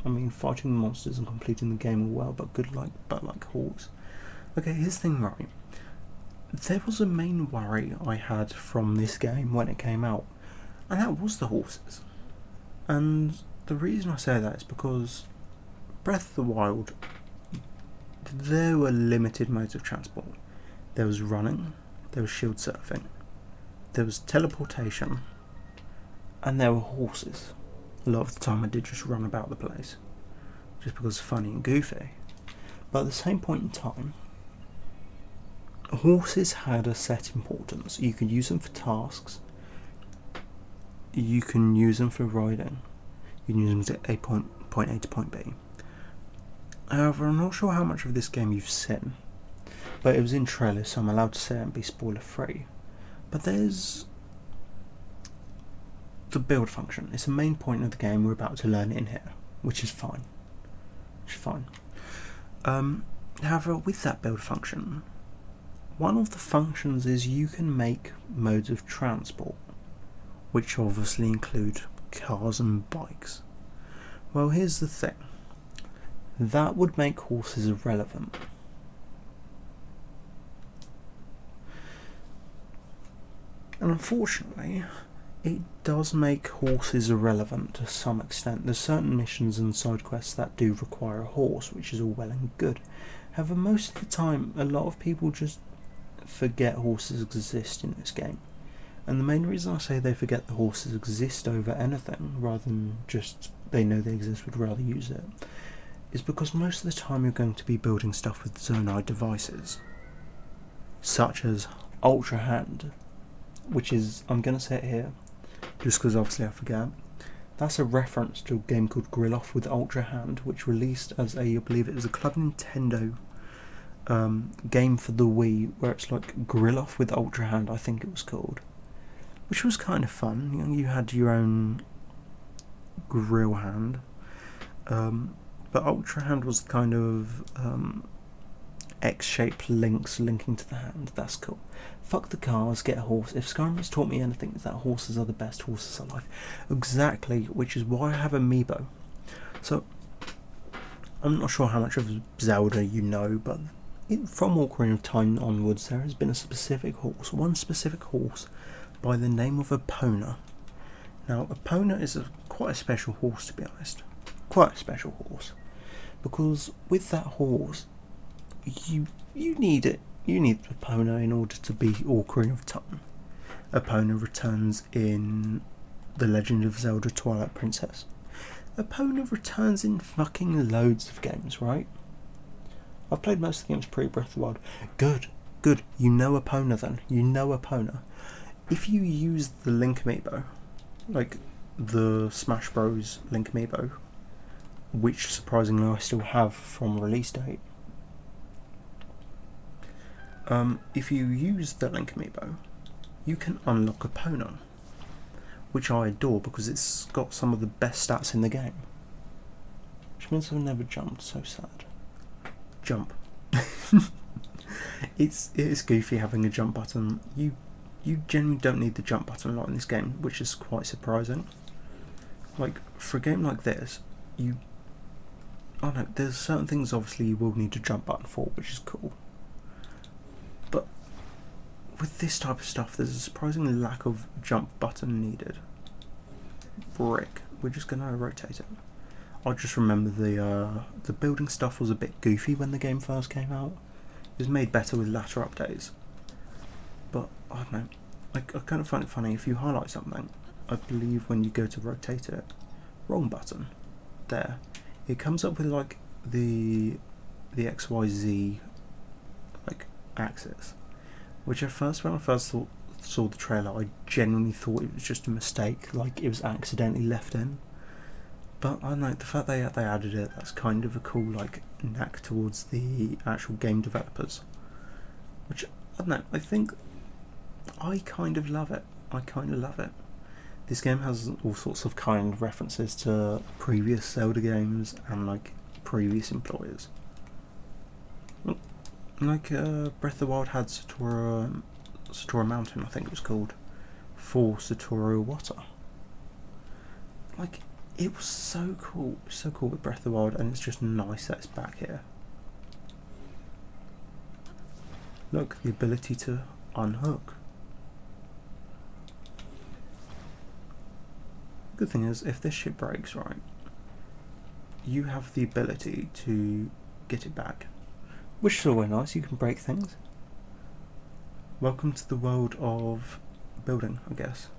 I mean, fighting monsters and completing the game all well, but like horse. Okay, here's the thing, right? There was a main worry I had from this game when it came out, and that was the horses. And the reason I say that is because Breath of the Wild, there were limited modes of transport. There was running, there was shield surfing, there was teleportation, and there were horses. A lot of the time I did just run about the place, just because it's funny and goofy. But at the same point in time, horses had a set importance. You could use them for tasks, you can use them for riding, you can use them to get point A to point B. However, I'm not sure how much of this game you've seen, but it was in trailers, so I'm allowed to say it and be spoiler free. But there's the build function. It's the main point of the game. We're about to learn it in here, which is fine. However, with that build function, one of the functions is you can make modes of transport, which obviously include cars and bikes. Well, here's the thing. That would make horses irrelevant. And unfortunately, it does make horses irrelevant to some extent. There's certain missions and side quests that do require a horse, which is all well and good. However, most of the time, a lot of people just forget horses exist in this game. And the main reason I say they forget the horses exist over anything, rather than just they know they exist would rather use it, is because most of the time you're going to be building stuff with Zonai devices, such as Ultra Hand, which is, I'm going to say it here, just because obviously I forget. That's a reference to a game called Grill Off with Ultra Hand, which released as I believe it was a Club Nintendo game for the Wii, where it's like Grill Off with Ultra Hand, I think it was called, which was kind of fun. You know, you had your own grill hand, but Ultra Hand was kind of X-shaped links linking to the hand. That's cool. Fuck the cars, get a horse. If Skyrim has taught me anything, it's that horses are the best, horses are life. Exactly, which is why I have Amiibo. So, I'm not sure how much of Zelda you know, but from Ocarina of Time onwards, there has been a specific horse, one specific horse, by the name of Epona. Now, Epona is quite a special horse, to be honest. Quite a special horse. Because with that horse, you need it. You need Epona in order to be Ocarina of Time. Epona returns in The Legend of Zelda Twilight Princess. Epona returns in fucking loads of games, right? I've played most of the games pre-Breath of the Wild. Good. You know Epona then. You know Epona. If you use the Link Amiibo, like the Smash Bros. Link Amiibo, which surprisingly I still have from release date, if you use the Link Amiibo, you can unlock Epona, which I adore because it's got some of the best stats in the game. Which means I've never jumped, so sad. Jump. It is goofy having a jump button. You generally don't need the jump button a lot in this game, which is quite surprising. like for a game like this, I don't know, there's certain things obviously you will need a jump button for, which is cool. But with this type of stuff, there's a surprising lack of jump button needed. Brick. We're just gonna rotate it. I just remember the building stuff was a bit goofy when the game first came out. It was made better with latter updates. But I don't know. I kind of find it funny if you highlight something. I believe when you go to rotate it, wrong button. There. It comes up with like the XYZ like axis, which at first when I first saw the trailer, I genuinely thought it was just a mistake, like it was accidentally left in. But I don't know, the fact they added it, that's kind of a cool like knack towards the actual game developers, which I don't know. I think I kind of love it. This game has all sorts of kind references to previous Zelda games and like previous employers. Like Breath of the Wild had Satora Mountain, I think it was called, for Satoru Iwata. Like, it was so cool with Breath of the Wild, and it's just nice that it's back here. Look, the ability to unhook. Good thing is, if this ship breaks, right, you have the ability to get it back, which is always nice. You can break things. Welcome to the world of building, I guess.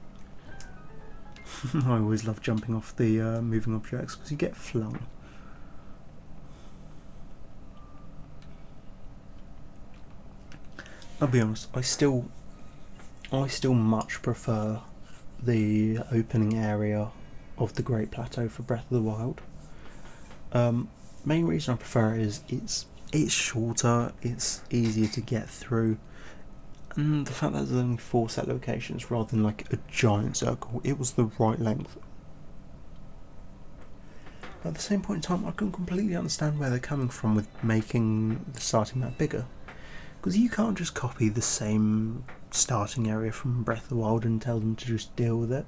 I always love jumping off the moving objects because you get flung. I'll be honest, I still much prefer the opening area of the Great Plateau for Breath of the Wild. Main reason I prefer it is it's shorter, it's easier to get through, and the fact that there's only 4 set locations rather than like a giant circle, it was the right length. But at the same point in time, I can completely understand where they're coming from with making the starting map bigger, because you can't just copy the same starting area from Breath of the Wild and tell them to just deal with it.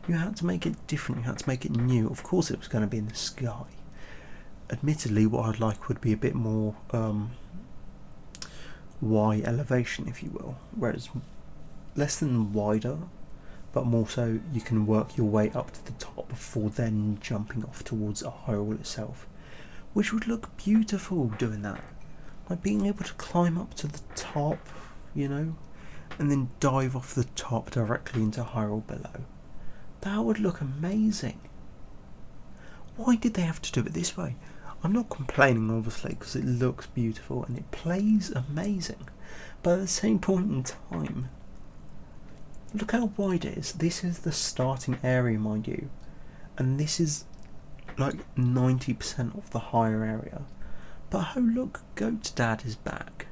You had to make it different, you had to make it new. Of course it was going to be in the sky. Admittedly, what I'd like would be a bit more Y elevation, if you will, whereas less than wider, but more so you can work your way up to the top before then jumping off towards Hyrule itself, which would look beautiful doing that. Like being able to climb up to the top, you know, and then dive off the top directly into Hyrule below. That would look amazing. Why did they have to do it this way? I'm not complaining, obviously, because it looks beautiful and it plays amazing. But at the same point in time, look how wide it is. This is the starting area, mind you. And this is like 90% of the higher area. But oh look, Goat Dad is back.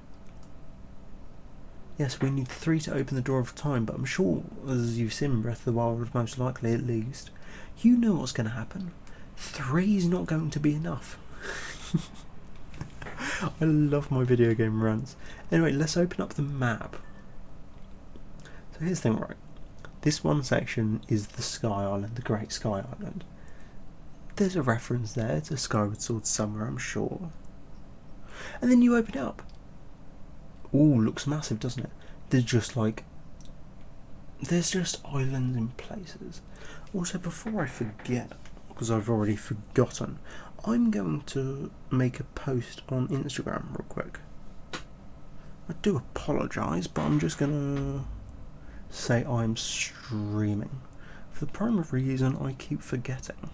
Yes, we need 3 to open the door of time, but I'm sure, as you've seen in Breath of the Wild, most likely at least, you know what's going to happen. 3 is not going to be enough. I love my video game rants. Anyway, let's open up the map. So here's the thing, right? This one section is the Sky Island, the Great Sky Island. There's a reference there to Skyward Sword somewhere, I'm sure. And then you open it up. Ooh, looks massive, doesn't it? There's just islands in places. Also, before I forget, because I've already forgotten, I'm going to make a post on Instagram real quick. I do apologise, but I'm just going to say I'm streaming. For the primary reason I keep forgetting.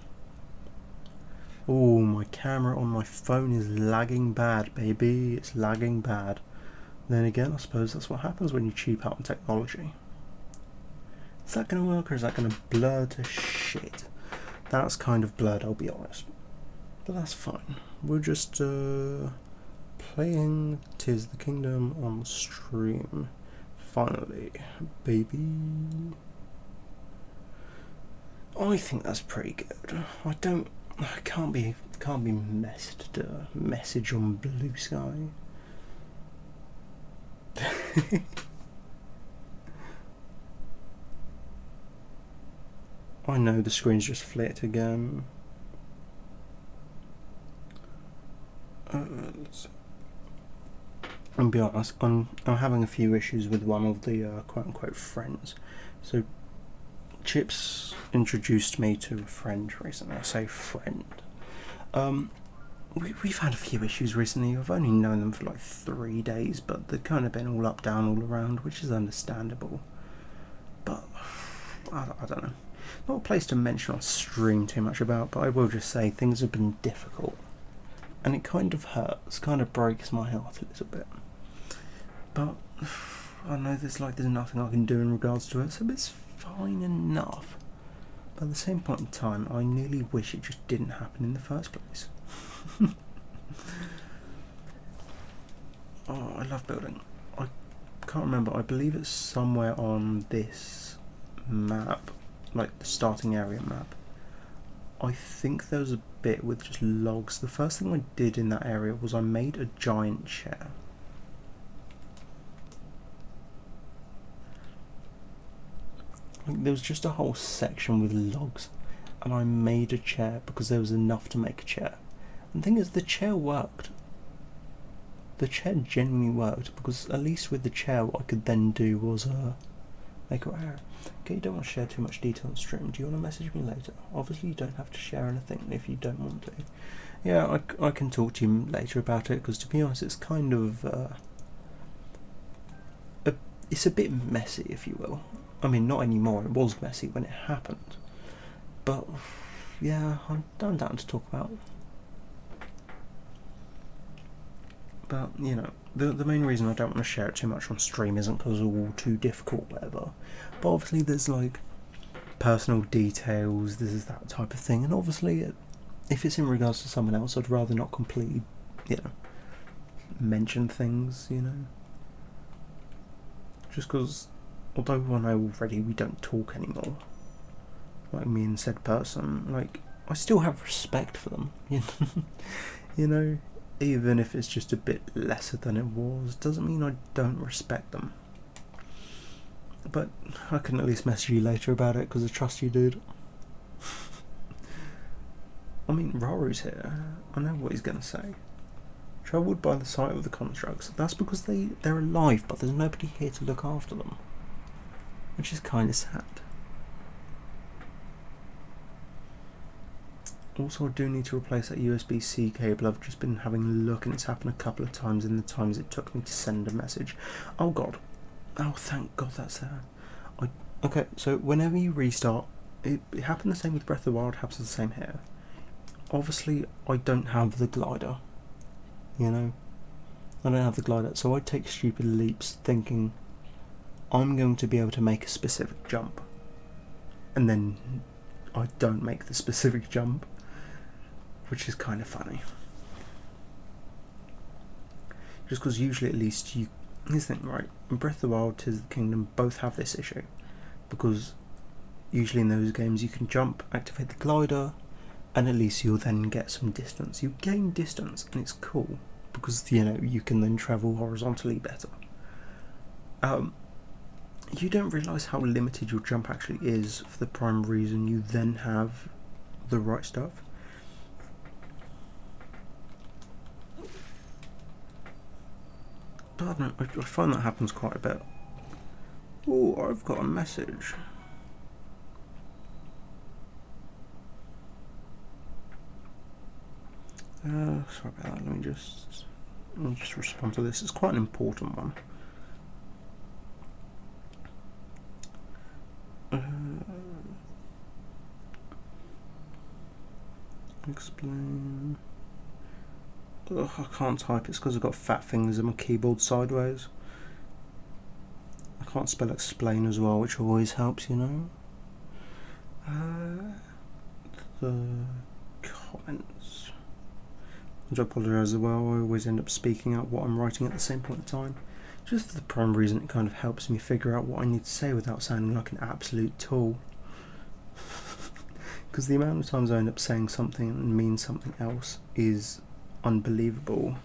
Oh, my camera on my phone is lagging bad, baby. It's lagging bad. Then again, I suppose that's what happens when you cheap out on technology. Is that going to work, or is that going to blur to shit? That's kind of blurred, I'll be honest. But that's fine. We're just playing Tears of the Kingdom on stream. Finally, baby. I think that's pretty good. I can't be message on Blue Sky. I know the screen's just flicked again. And be honest, I'm having a few issues with one of the quote-unquote friends. So Chips introduced me to a friend recently. I say friend. We've had a few issues recently. I've only known them for like 3 days, but they've kind of been all up, down, all around, which is understandable. But I don't know. Not a place to mention or stream too much about, but I will just say things have been difficult. And it kind of hurts, kind of breaks my heart a little bit. But I know there's nothing I can do in regards to it, so it's fine enough. But at the same point in time, I nearly wish it just didn't happen in the first place. Oh, I love building. I can't remember, I believe it's somewhere on this map, like the starting area map. I think there was a bit with just logs. The first thing I did in that area was I made a giant chair. Like, there was just a whole section with logs, and I made a chair because there was enough to make a chair. And the thing is, the chair worked. The chair genuinely worked, because at least with the chair what I could then do was make a area. Okay, you don't want to share too much detail on stream. Do you want to message me later? Obviously you don't have to share anything if you don't want to. Yeah, I can talk to you later about it, because to be honest it's kind of it's a bit messy, if you will. I mean, not anymore, it was messy when it happened. But yeah, I'm down to talk about. But, you know, the main reason I don't want to share it too much on stream isn't because it's all too difficult, whatever. But obviously there's like personal details, this is that type of thing, and obviously if it's in regards to someone else, I'd rather not completely, you know, mention things, you know. Just because, although I know already we don't talk anymore, like me and said person, like, I still have respect for them, you know, even if it's just a bit lesser than it was, doesn't mean I don't respect them. But I can at least message you later about it, because I trust you, dude. I mean, Raru's here. I know what he's going to say. Troubled by the sight of the constructs. That's because they're alive, but there's nobody here to look after them. Which is kind of sad. Also, I do need to replace that USB-C cable. I've just been having a look, and it's happened a couple of times in the times it took me to send a message. Oh god. Oh, thank god that's there. Okay, so whenever you restart, it happened the same with Breath of the Wild, happens the same here. Obviously, I don't have the glider. You know? I don't have the glider, so I take stupid leaps thinking I'm going to be able to make a specific jump. And then I don't make the specific jump, which is kind of funny. Just because usually at least you... Here's the thing, right? In Breath of the Wild, Tears of the Kingdom both have this issue. Because usually in those games you can jump, activate the glider, and at least you'll then get some distance. You gain distance, and it's cool. Because, you know, you can then travel horizontally better. You don't realise how limited your jump actually is for the prime reason you then have the right stuff. But I don't know, I find that happens quite a bit. Oh, I've got a message. Sorry about that, I'll just respond to this. It's quite an important one. Explain. Ugh, I can't type. It's because I've got fat fingers and my keyboard sideways. I can't spell explain as well, which always helps, you know. The comments. I do apologise as well. I always end up speaking out what I'm writing at the same point in time. Just for the prime reason it kind of helps me figure out what I need to say without sounding like an absolute tool. Because the amount of times I end up saying something and mean something else is unbelievable.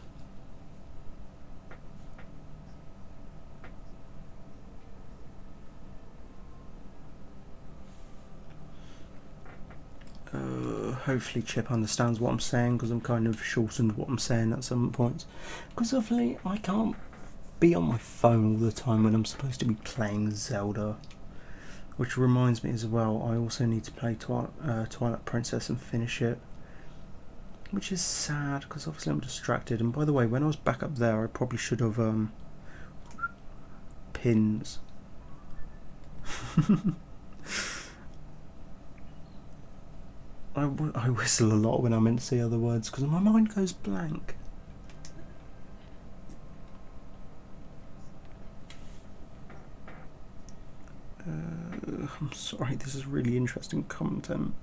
hopefully Chip understands what I'm saying, because I'm kind of shortened what I'm saying at some points. Because obviously I can't be on my phone all the time when I'm supposed to be playing Zelda. Which reminds me as well, I also need to play Twilight Princess and finish it. Which is sad, because obviously I'm distracted. And by the way, when I was back up there, I probably should have pins. I whistle a lot when I meant to say other words because my mind goes blank. I'm sorry, this is really interesting content.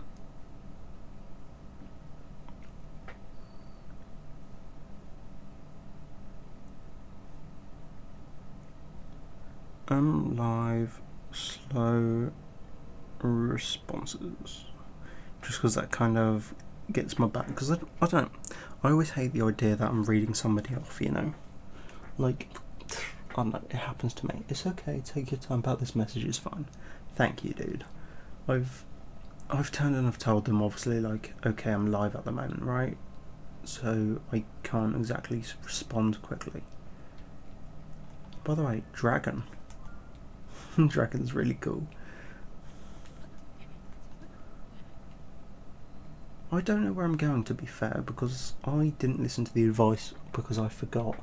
Live slow responses. Just because that kind of gets my back. Because I always hate the idea that I'm reading somebody off, you know? Like, I don't know, it happens to me. It's okay, take your time about this message, it's fine. Thank you, dude. I've turned and I've told them, obviously, like, okay, I'm live at the moment, right? So I can't exactly respond quickly. By the way, dragon. Dragon's really cool. I don't know where I'm going, to be fair, because I didn't listen to the advice because I forgot.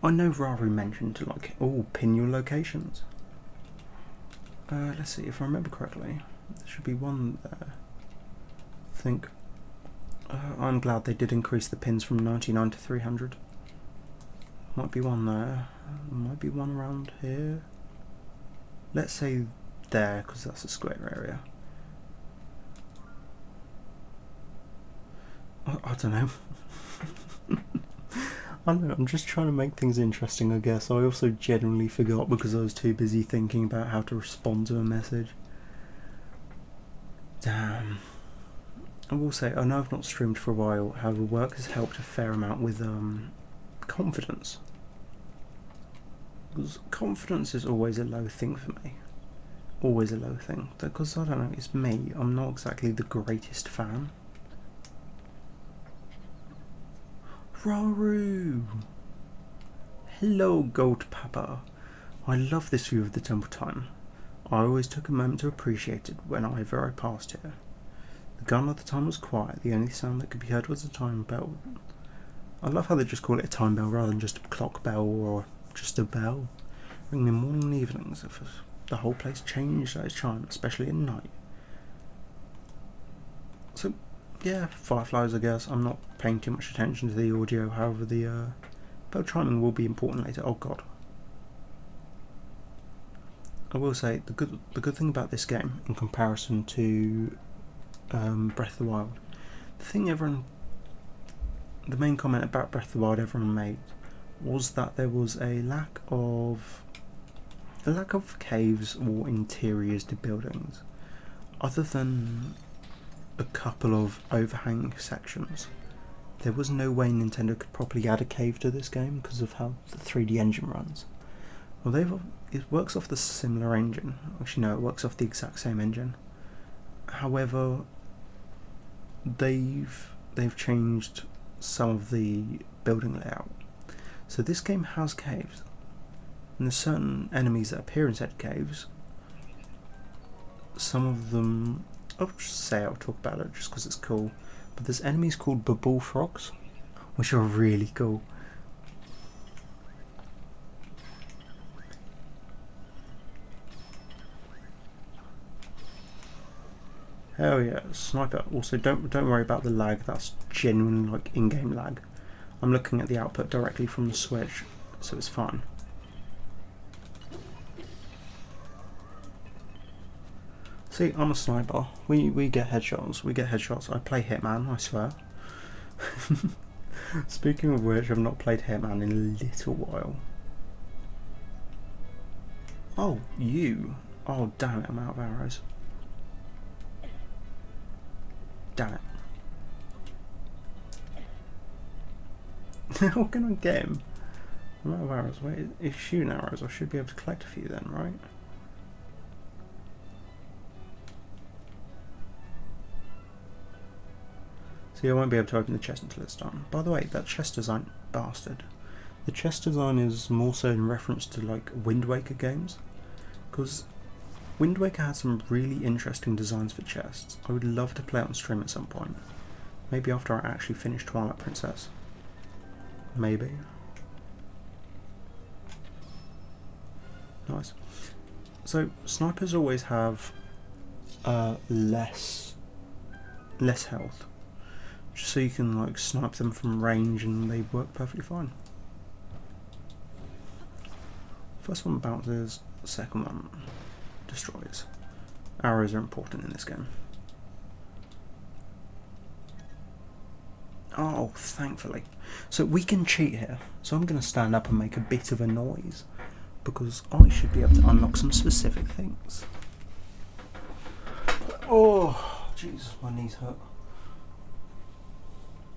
I know Raru mentioned to, like, oh, pin your locations. Let's see, if I remember correctly, there should be one there. I think. I'm glad they did increase the pins from 99 to 300. Might be one there. Might be one around here. Let's say there, because that's a square area. I don't know. I don't know, I'm just trying to make things interesting, I guess. I also genuinely forgot because I was too busy thinking about how to respond to a message. Damn. I will say, I know I've not streamed for a while, however work has helped a fair amount with confidence. Because confidence is always a low thing for me. Always a low thing. Because, I don't know, it's me. I'm not exactly the greatest fan. Raru! Hello, Gold Papa. I love this view of the temple time. I always took a moment to appreciate it whenever I passed here. The gun at the time was quiet. The only sound that could be heard was a time bell. I love how they just call it a time bell rather than just a clock bell or just a bell. Ringing in morning and evenings. The whole place changed at its chime, especially at night. So, yeah, fireflies, I guess. I'm not paying too much attention to the audio, however the bell chiming will be important later. Oh god. I will say, the good thing about this game, in comparison to Breath of the Wild, the main comment about Breath of the Wild everyone made was that there was a lack of caves or interiors to buildings, other than a couple of overhang sections. There was no way Nintendo could properly add a cave to this game because of how the 3D engine runs. Well, it works off the similar engine. Actually, no, it works off the exact same engine. However, they've changed some of the building layout. So this game has caves, and there's certain enemies that appear in said caves. Some of them, I'll talk about it just because it's cool. But there's enemies called bubble frogs, which are really cool. Hell yeah, sniper. Also, don't worry about the lag. That's genuine, like, in-game lag. I'm looking at the output directly from the Switch, so it's fine. See, I'm a sniper. We get headshots. We get headshots. I play Hitman, I swear. Speaking of which, I've not played Hitman in a little while. Oh, you. Oh, damn it, I'm out of arrows. Damn it. How can I get him? I'm out of arrows. Wait, if shooting arrows, I should be able to collect a few then, right? See, I won't be able to open the chest until it's done. By the way, that chest design, bastard. The chest design is more so in reference to like Wind Waker games, because Wind Waker had some really interesting designs for chests. I would love to play it on stream at some point. Maybe after I actually finish Twilight Princess. Maybe. Nice. So snipers always have less health, just so you can like snipe them from range and they work perfectly fine. First one bounces, second one destroys. Arrows are important in this game. Oh, thankfully. So we can cheat here. So I'm going to stand up and make a bit of a noise, because I should be able to unlock some specific things. Oh, jeez, my knees hurt.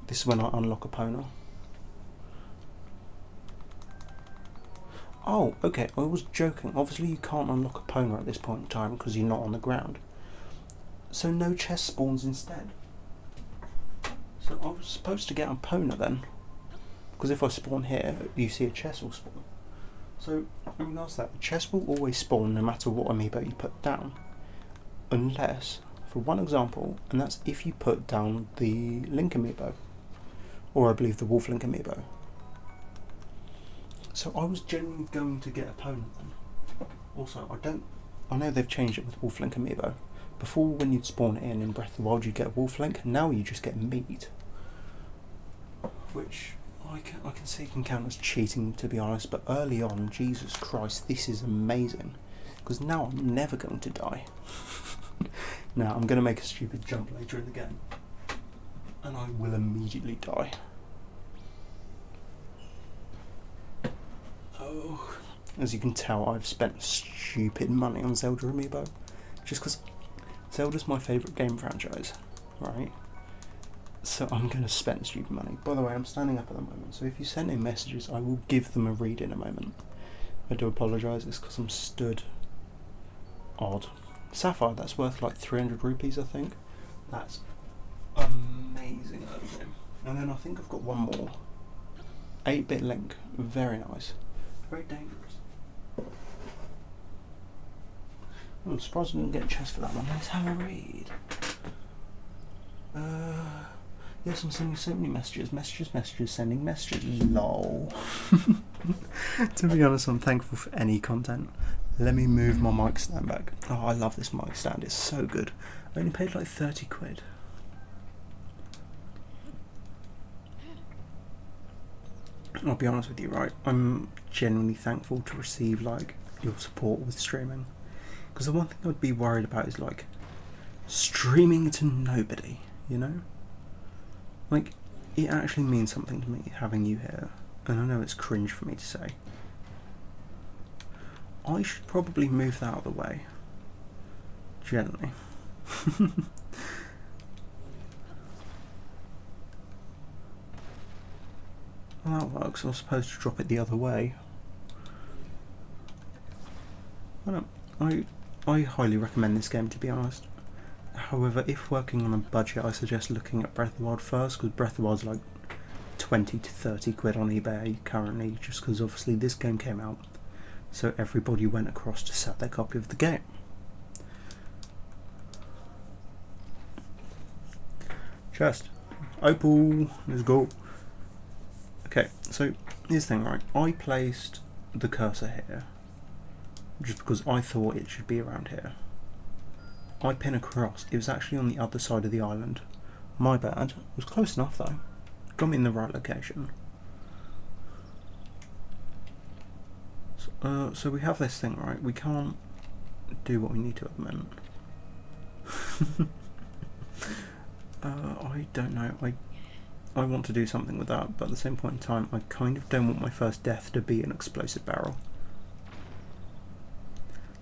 This is when I unlock a Pona. Oh, okay, I was joking. Obviously you can't unlock a Pona at this point in time because you're not on the ground. So no chest spawns instead. So I was supposed to get a Pona then. Because if I spawn here, you see a chest will spawn. So in regards to that, the chest will always spawn no matter what amiibo you put down. Unless, for one example, and that's if you put down the Link amiibo. Or I believe the Wolf Link amiibo. So I was genuinely going to get a Pona then. Also, I know they've changed it with Wolf Link amiibo. Before, when you'd spawn it in Breath of the Wild, you'd get Wolf Link. Now you just get meat. Which I can see can count as cheating, to be honest, but early on, Jesus Christ, this is amazing. Because now I'm never going to die. Now I'm going to make a stupid jump later in the game. And I will immediately die. Oh, as you can tell, I've spent stupid money on Zelda amiibo. Just because Zelda's my favourite game franchise, right? So I'm going to spend stupid money. By the way, I'm standing up at the moment, so if you send in messages, I will give them a read in a moment. I do apologise, it's because I'm stood odd. Sapphire, that's worth like 300 rupees, I think. That's amazing early game. And then I think I've got one more. 8-bit Link, very nice. Very dangerous. I'm surprised I didn't get a chest for that one. Let's have a read. Yes, I'm sending so many messages, sending messages, lol. To be honest, I'm thankful for any content. Let me move my mic stand back. Oh, I love this mic stand, it's so good. I only paid like 30 quid. I'll be honest with you, right? I'm genuinely thankful to receive like your support with streaming. Because the one thing I'd be worried about is like streaming to nobody, you know? Like, it actually means something to me having you here, and I know it's cringe for me to say. I should probably move that out of the way. Gently. Well, that works. I was supposed to drop it the other way. I highly recommend this game, to be honest. However, if working on a budget, I suggest looking at Breath of the Wild first, because Breath of the Wild's like 20 to 30 quid on eBay currently, just because obviously this game came out, so everybody went across to sell their copy of the game. Chest. Opal. Let's go. Okay, so here's the thing, right? I placed the cursor here just because I thought it should be around here. I pin across. It was actually on the other side of the island. My bad. It was close enough though. Got me in the right location. So we have this thing, right? We can't do what we need to at the moment. I don't know. I want to do something with that, but at the same point in time, I kind of don't want my first death to be an explosive barrel.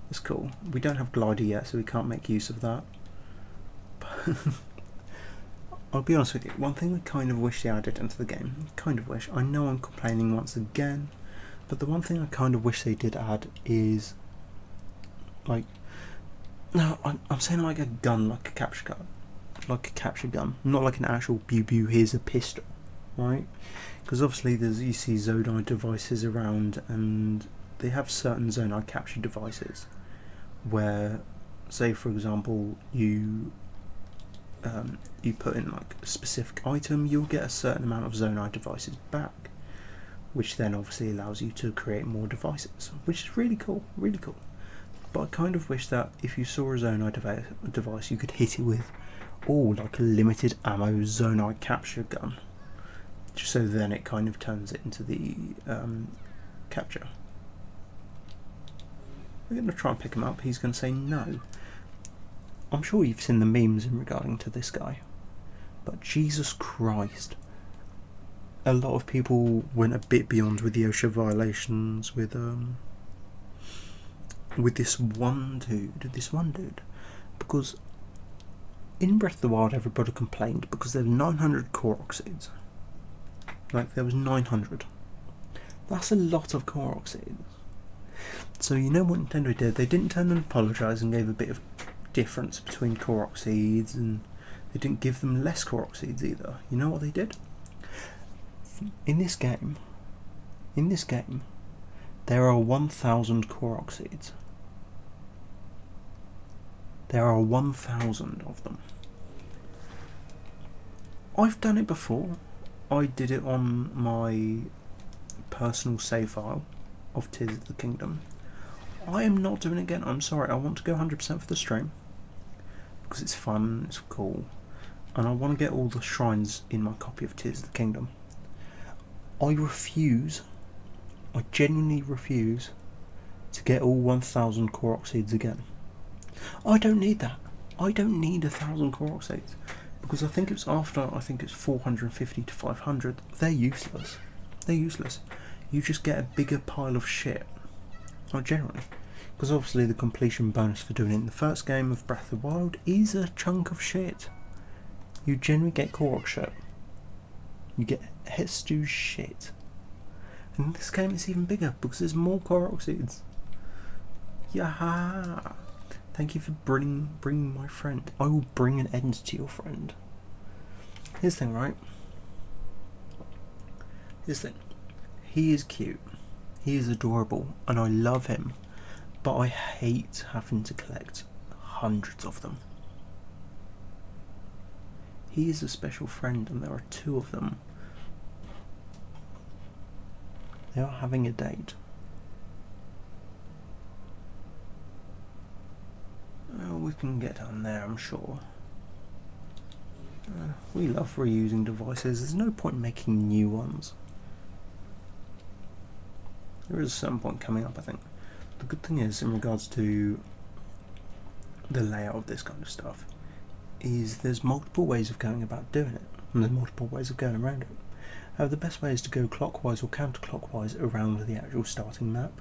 That's cool. We don't have glider yet, so we can't make use of that. I'll be honest with you, one thing I kind of wish they added into the game, kind of wish, I know I'm complaining once again, but the one thing I kind of wish they did add is, like, no, I'm saying like a gun, like a capture card. like a capture gun, not like an actual pew pew. Here's a pistol, right? Because obviously you see Zonai devices around, and they have certain Zonai capture devices where, say for example, you put in like a specific item, you'll get a certain amount of Zonai devices back, which then obviously allows you to create more devices, which is really cool, really cool. But I kind of wish that if you saw a Zonai device, you could hit it with, like a limited ammo Zonai capture gun, just so then it kind of turns it into the capture. We're going to try and pick him up. He's going to say no. I'm sure you've seen the memes in regarding to this guy, but Jesus Christ. A lot of people went a bit beyond with the OSHA violations with this one dude, because in Breath of the Wild everybody complained because there were 900 Korok seeds. Like, there was 900. That's a lot of Korok seeds. So you know what Nintendo did? They didn't turn and apologise and gave a bit of difference between Korok seeds, and they didn't give them less Korok seeds either. You know what they did? In this game, there are 1,000 Korok seeds. There are 1,000 of them. I've done it before. I did it on my personal save file of Tears of the Kingdom. I am not doing it again. I'm sorry. I want to go 100% for the stream because it's fun, it's cool, and I want to get all the shrines in my copy of Tears of the Kingdom. I genuinely refuse to get all 1,000 Korok seeds again. I don't need that. I don't need 1,000 Korok seeds, because I think it's 450 to 500. They're useless. You just get a bigger pile of shit. Not generally. Because obviously the completion bonus for doing it in the first game of Breath of the Wild is a chunk of shit. You generally get Korok shit. You get Hestu's shit. And in this game it's even bigger because there's more Korok seeds. Yaha! Thank you for bringing my friend. I will bring an end to your friend. Here's the thing, right? He is cute. He is adorable. And I love him. But I hate having to collect hundreds of them. He is a special friend, and there are 2 of them. They are having a date. Oh, we can get down there, I'm sure. We love reusing devices. There's no point making new ones. There is a certain point coming up, I think. The good thing is, in regards to the layout of this kind of stuff, is there's multiple ways of going about doing it, and there's multiple ways of going around it. The best way is to go clockwise or counterclockwise around the actual starting map.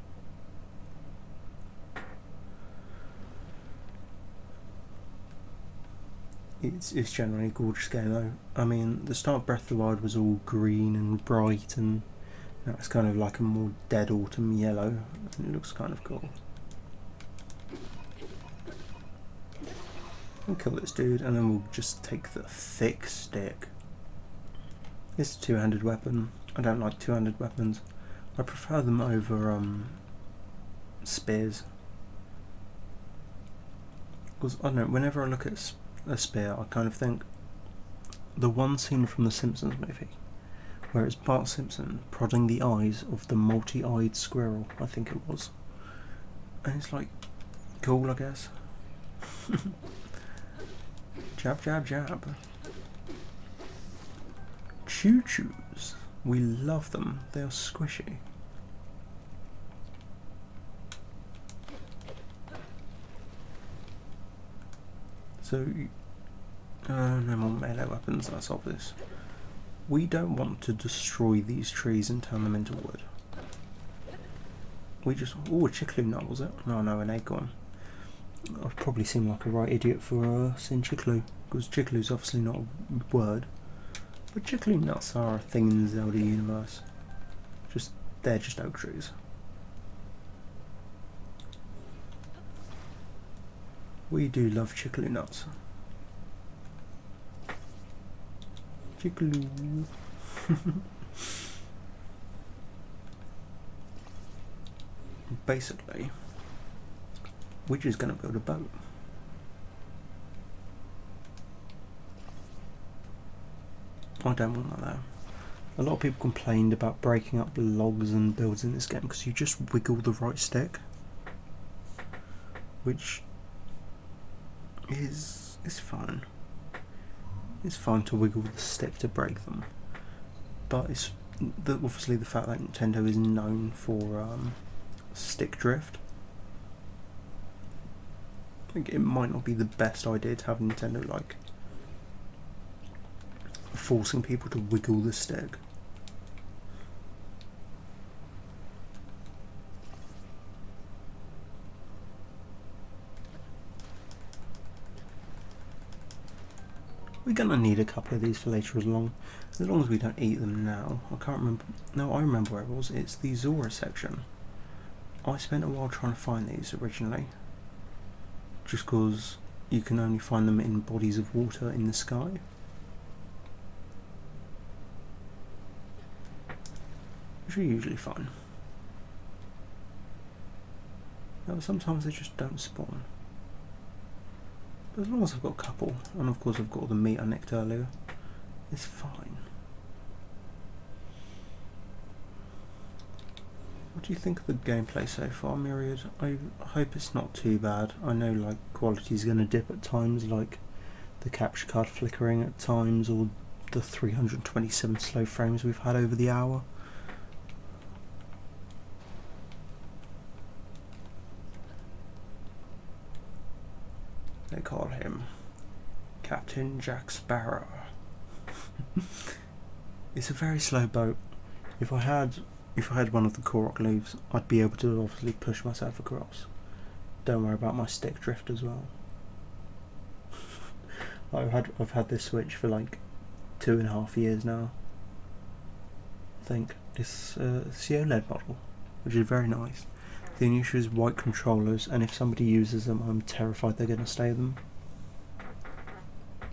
It's generally a gorgeous game though. I mean, the start of Breath of the Wild was all green and bright, and now it's kind of like a more dead autumn yellow, and it looks kind of cool. We'll kill this dude, and then we'll just take the thick stick. It's a 2-handed weapon. I don't like 2-handed weapons. I prefer them over spears. Because, I don't know, whenever I look at a spear, I kind of think the one scene from the Simpsons movie, where it's Bart Simpson prodding the eyes of the multi-eyed squirrel, I think it was. And it's like, cool, I guess. Jab, jab, jab. Choo-choos. We love them. They are squishy. So, no more melee weapons, that's obvious. We don't want to destroy these trees and turn them into wood. We just... Oh, a chicklu nut, was it? No, an acorn. I've probably seemed like a right idiot for saying chicklu, because chicklu's obviously not a word. But chicklu nuts are a thing in the Zelda universe. They're just oak trees. We do love chicklu nuts. Jiggly. Basically, we're just going to build a boat. I don't want that though. A lot of people complained about breaking up logs and builds in this game because you just wiggle the right stick, which is fine. It's fine to wiggle the stick to break them, but it's obviously the fact that Nintendo is known for stick drift. I think it might not be the best idea to have Nintendo like forcing people to wiggle the stick. We're gonna need a couple of these for later as long as we don't eat them now. I can't remember. No, I remember where it was. It's the Zora section. I spent a while trying to find these originally, just because you can only find them in bodies of water in the sky. Which are usually fine. But sometimes they just don't spawn. But as long as I've got a couple, and of course I've got all the meat I nicked earlier, it's fine. What do you think of the gameplay so far, Myriad? I hope it's not too bad. I know like quality's going to dip at times, like the capture card flickering at times, or the 327 slow frames we've had over the hour. They call him Captain Jack Sparrow. It's a very slow boat. If I had one of the Korok leaves, I'd be able to obviously push myself across. Don't worry about my stick drift as well. I've had this Switch for like 2.5 years now. I think it's the OLED model, which is very nice. The only issue is white controllers, and if somebody uses them, I'm terrified they're going to stay them.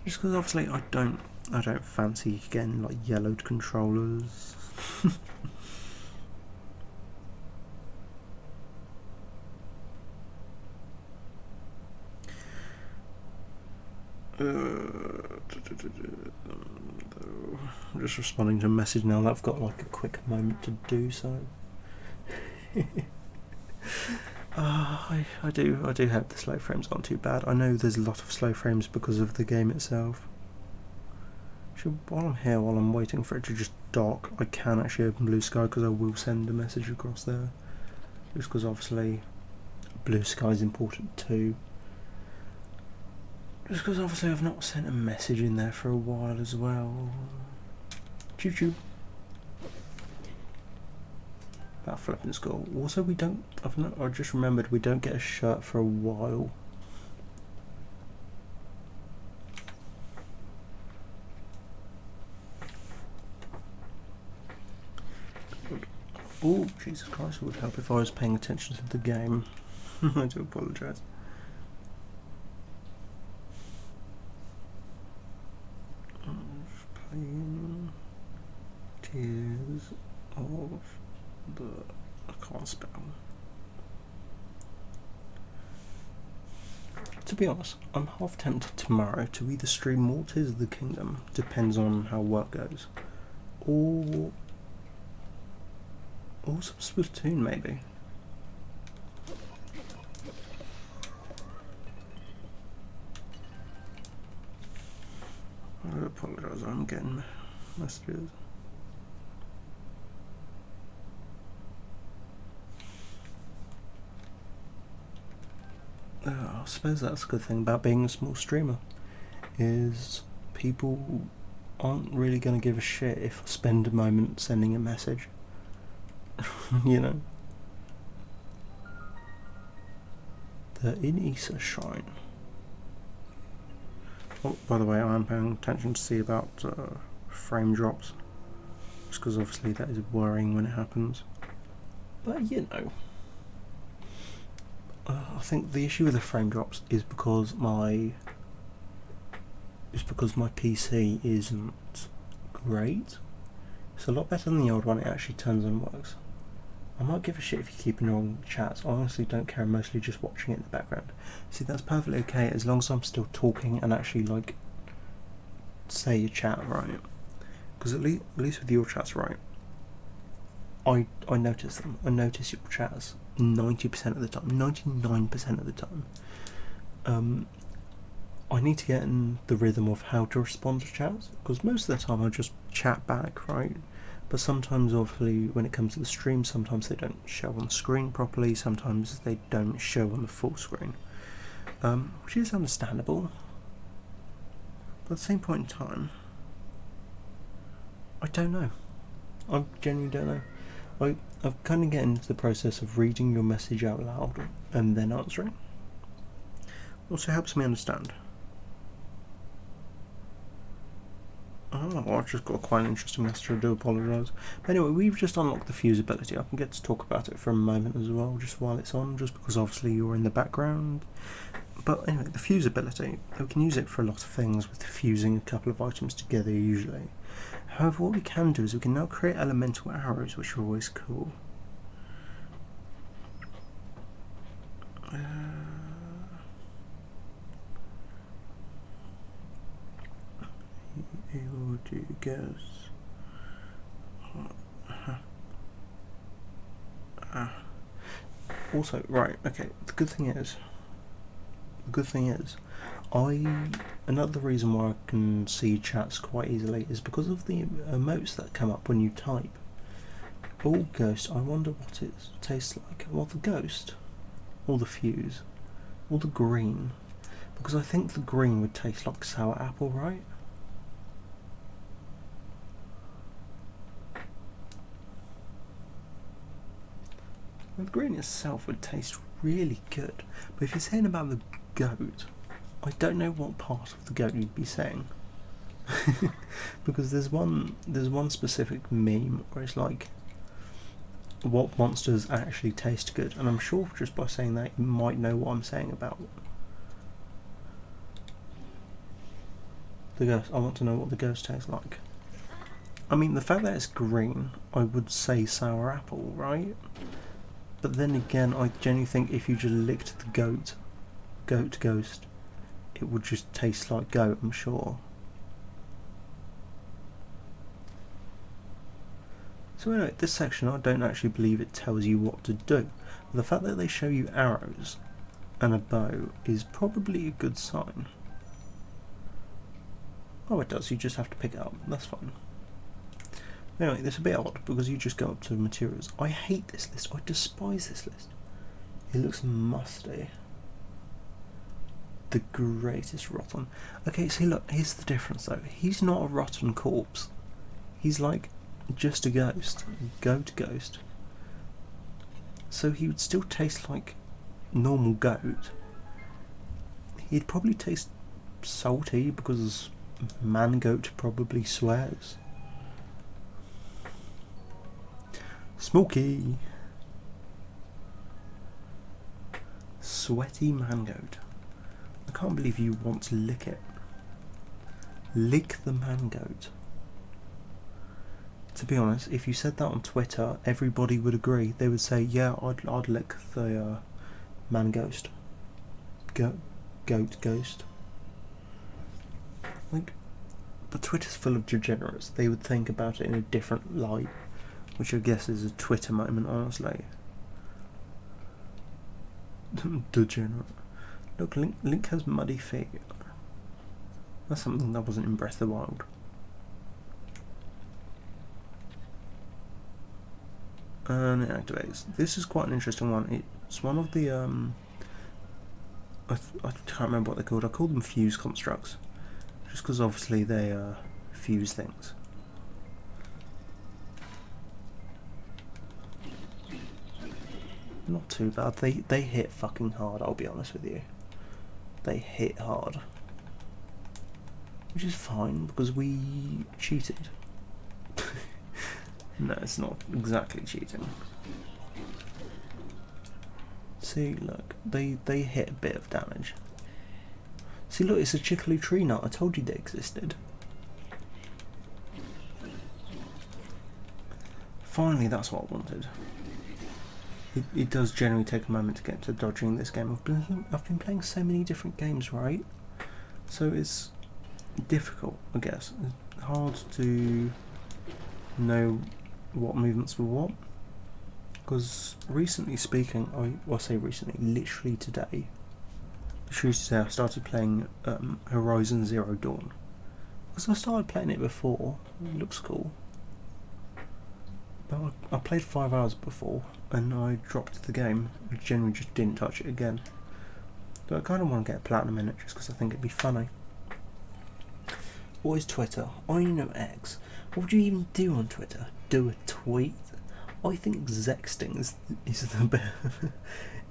Just because obviously I don't fancy getting like yellowed controllers. I'm just responding to a message now that I've got like a quick moment to do so. I do hope the slow frames aren't too bad. I know there's a lot of slow frames because of the game itself. Actually, while I'm waiting for it to just dock, I can actually open Blue Sky because I will send a message across there. Just because obviously Blue Sky is important too. Just because obviously I've not sent a message in there for a while as well. Choo choo. That flipping skull. Also, we don't. I just remembered we don't get a shirt for a while. Oh, Jesus Christ! It would help if I was paying attention to the game. I do apologise. Playing Tears of the... I can't spell. To be honest, I'm half tempted tomorrow to either stream more Tears of the Kingdom, depends on how work goes, or some Splatoon maybe. I apologise, I'm getting messages. I suppose that's a good thing about being a small streamer, is people aren't really going to give a shit if I spend a moment sending a message. You know? The Inisa Shrine. Oh, by the way, I am paying attention to see about frame drops, just because obviously that is worrying when it happens. But you know, I think the issue with the frame drops is because my PC isn't great. It's a lot better than the old one. It actually turns and works. I might give a shit if you keep ignoring chats. I honestly don't care. I'm mostly just watching it in the background. See, that's perfectly okay as long as I'm still talking and actually like say your chat right. Because at least with your chats right, I notice them. I notice your chats 90% of the time, 99% of the time. I need to get in the rhythm of how to respond to chats, because most of the time I just chat back, right? But sometimes, obviously, when it comes to the stream, sometimes they don't show on the screen properly, sometimes they don't show on the full screen, which is understandable. But at the same point in time, I don't know. I genuinely don't know. I've kind of getting into the process of reading your message out loud and then answering. Also helps me understand. Oh, I've just got quite an interesting message. I do apologise. But anyway, we've just unlocked the fuse ability. I can get to talk about it for a moment as well, just while it's on, just because obviously you're in the background. But anyway, the fuse ability, we can use it for a lot of things with fusing a couple of items together usually. However, what we can do is we can now create elemental arrows, which are always cool. Also, right, okay, the good thing is, another reason why I can see chats quite easily is because of the emotes that come up when you type. Oh, ghost, I wonder what it tastes like. Well, the ghost, or the fuse, or the green, because I think the green would taste like sour apple, right? The green itself would taste really good, but if you're saying about the goat, I don't know what part of the goat you'd be saying. Because there's one specific meme where it's like, what monsters actually taste good, and I'm sure just by saying that you might know what I'm saying about the ghost. I want to know what the ghost tastes like. I mean, the fact that it's green, I would say sour apple, right? But then again, I genuinely think if you just licked the goat ghost, it would just taste like goat, I'm sure. So anyway, this section, I don't actually believe it tells you what to do. But the fact that they show you arrows and a bow is probably a good sign. Oh, it does, you just have to pick it up, that's fine. Anyway, this is a bit odd because you just go up to materials. I hate this list, I despise this list. It looks musty. The greatest rotten. Okay, see look, here's the difference though. He's not a rotten corpse. He's like just a ghost. Goat ghost. So he would still taste like normal goat. He'd probably taste salty because man goat probably swears. Smoky. Sweaty man goat. I can't believe you want to lick it. Lick the man goat. To be honest, if you said that on Twitter, everybody would agree. They would say, yeah, I'd lick the man ghost. Goat ghost. Like, but Twitter's full of degenerates. They would think about it in a different light. Which I guess is a Twitter moment, honestly. Degenerate. Look, Link has muddy feet. That's something that wasn't in Breath of the Wild. And it activates. This is quite an interesting one. It's one of the I can't remember what they're called. I call them fuse constructs, just because obviously they fuse things. Not too bad. They hit fucking hard, I'll be honest with you. They hit hard. Which is fine, because we cheated. No, it's not exactly cheating. See, look, they hit a bit of damage. See, look, it's a chickly tree nut. I told you they existed. finally, that's what I wanted. It does generally take a moment to get to dodging this game. I've been playing so many different games, right? So it's difficult, I guess. It's hard to know what movements were what. Because recently speaking, I say recently, literally today, I started playing Horizon Zero Dawn. Because I started playing it before, it looks cool. But I played 5 hours before and I dropped the game. I generally just didn't touch it again. But I kind of want to get a platinum in it just because I think it'd be funny. What is Twitter? I know X. What do you even do on Twitter? Do a tweet? I think Zexting is the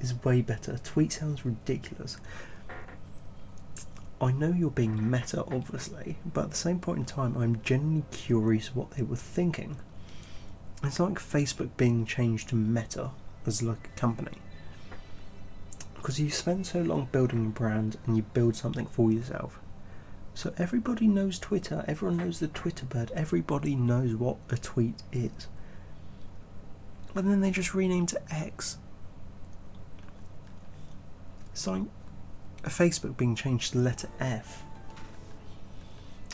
is way better. Tweet sounds ridiculous. I know you're being meta, obviously, but at the same point in time, I'm genuinely curious what they were thinking. It's like Facebook being changed to Meta as like a company. Because you spend so long building a brand and you build something for yourself. So everybody knows Twitter, everyone knows the Twitter bird, everybody knows what a tweet is. But then they just renamed to X. It's like a Facebook being changed to the letter F.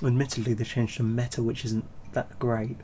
Admittedly, they changed to Meta, which isn't that great.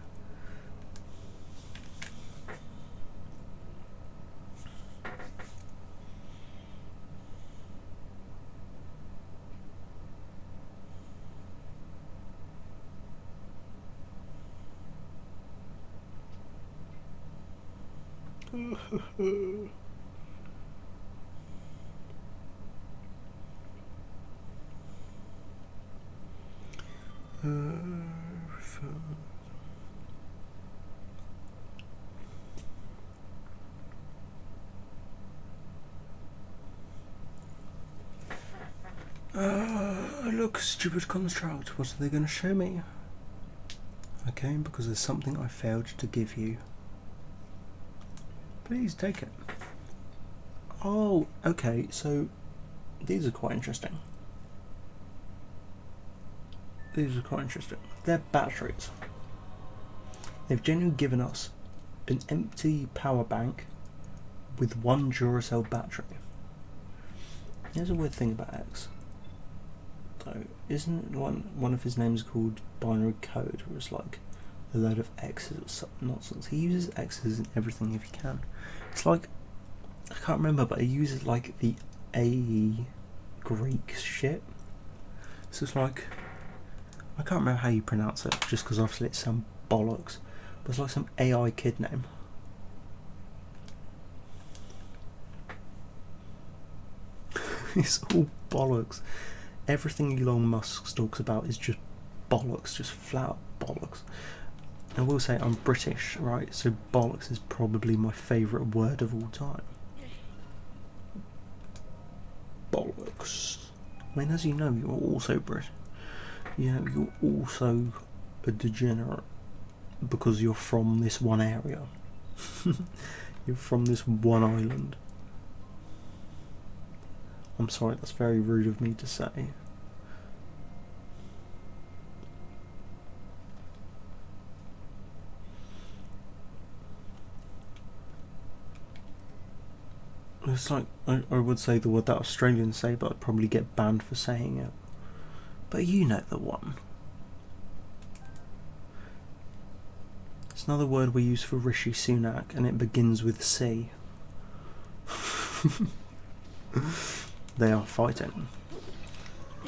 Look, stupid construct. What are they going to show me? Okay, because there's something I failed to give you. Please take it. Oh, okay, so these are quite interesting. They're batteries. They've genuinely given us an empty power bank with one Duracell battery. Here's a weird thing about X. So, isn't one of his names called binary code, where it's like a load of X's or some nonsense? He uses X's in everything if he can. It's like, I can't remember, but he uses like the A Greek shit. So it's like, I can't remember how you pronounce it, just because obviously it's some bollocks. But it's like some AI kid name. It's all bollocks. Everything Elon Musk talks about is just bollocks, just flat bollocks. I will say I'm British, right? So bollocks is probably my favourite word of all time. Bollocks. I mean, as you know, you're also British. You know, you're also a degenerate because you're from this one area. You're from this one island. I'm sorry, that's very rude of me to say. It's like, I would say the word that Australians say, but I'd probably get banned for saying it. But you know the one. It's another word we use for Rishi Sunak, and it begins with C. They are fighting.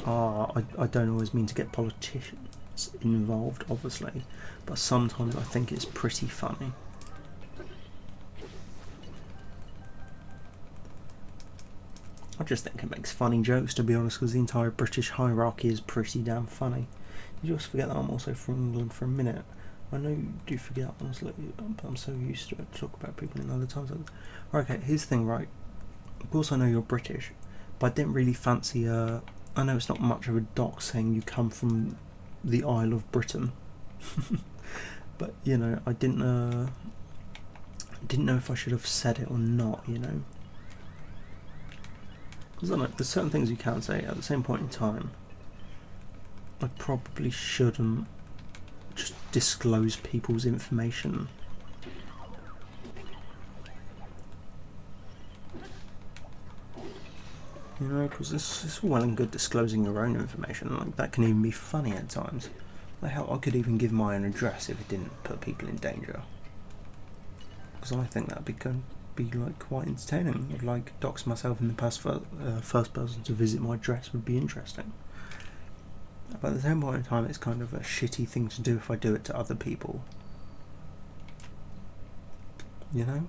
I don't always mean to get politicians involved, obviously, but sometimes I think it's pretty funny. I just think it makes funny jokes, to be honest, because the entire British hierarchy is pretty damn funny. Did you also forget that I'm also from England for a minute? I know you do forget, honestly, but I'm so used to it to talk about people in other times. Right, okay, here's the thing, right? Of course I know you're British, but I didn't really fancy I know it's not much of a doc saying you come from the Isle of Britain. But, you know, I didn't know if I should have said it or not, you know. Because I don't know, there's certain things you can say at the same point in time. I probably shouldn't just disclose people's information You know, because it's all well and good disclosing your own information. Like, that can even be funny at times. Like, hell, I could even give my own address if it didn't put people in danger. Because I think that'd be like quite entertaining. Like, dox myself in the first person to visit my address would be interesting. But at the same point in time, it's kind of a shitty thing to do if I do it to other people. You know?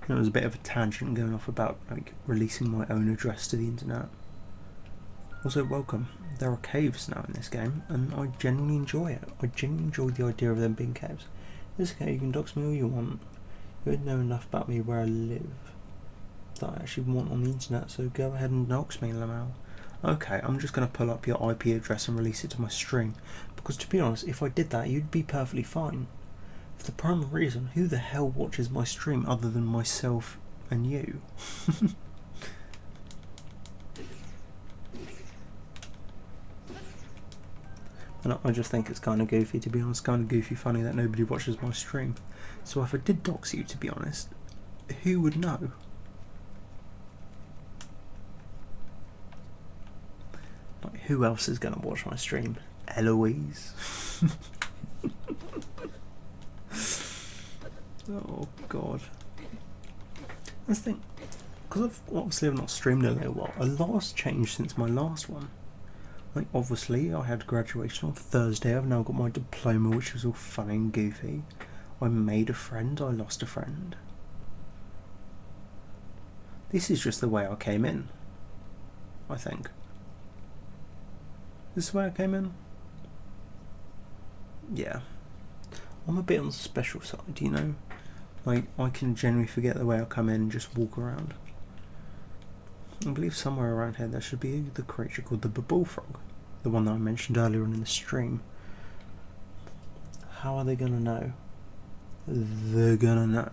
It was a bit of a tangent going off about like releasing my own address to the internet. Also, welcome. There are caves now in this game, and I genuinely enjoy it. I genuinely enjoy the idea of them being caves. It's okay, you can dox me all you want. You don't know enough about me where I live that I actually want on the internet, so go ahead and dox me, Lamau. Okay, I'm just going to pull up your IP address and release it to my stream, because to be honest, if I did that, you'd be perfectly fine. For the primary reason, who the hell watches my stream other than myself and you? And I just think it's kind of goofy, to be honest, kind of goofy funny that nobody watches my stream. So if I did dox you, to be honest, who would know? Like, who else is going to watch my stream? Eloise? Oh god. That's the thing, because I've not streamed in a little while. A lot's changed since my last one. Like, obviously I had graduation on Thursday. I've now got my diploma, which was all fun and goofy. I made a friend, I lost a friend. This is just the way I came in, I think. This is the way I came in? Yeah. I'm a bit on the special side, you know? Like, I can generally forget the way I come in and just walk around. I believe somewhere around here there should be the creature called the bullfrog. The one that I mentioned earlier on in the stream. How are they gonna know? They're gonna know.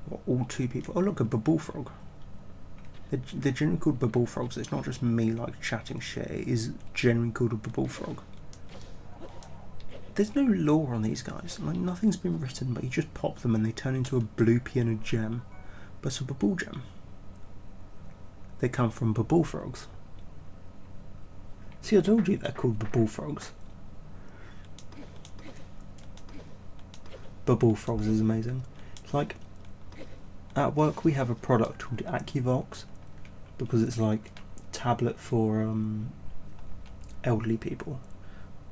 Well, all two people. Oh look, a bullfrog. They're generally called bullfrogs. It's not just me like chatting shit. It is generally called a bullfrog. There's no lore on these guys. Like, nothing's been written, but you just pop them and they turn into a bloopy and a gem. But it's a bubble gem. They come from bullfrogs. See, I told you they're called bullfrogs. Bullfrogs is amazing. It's like, at work we have a product called AccuVox, because it's like a tablet for elderly people.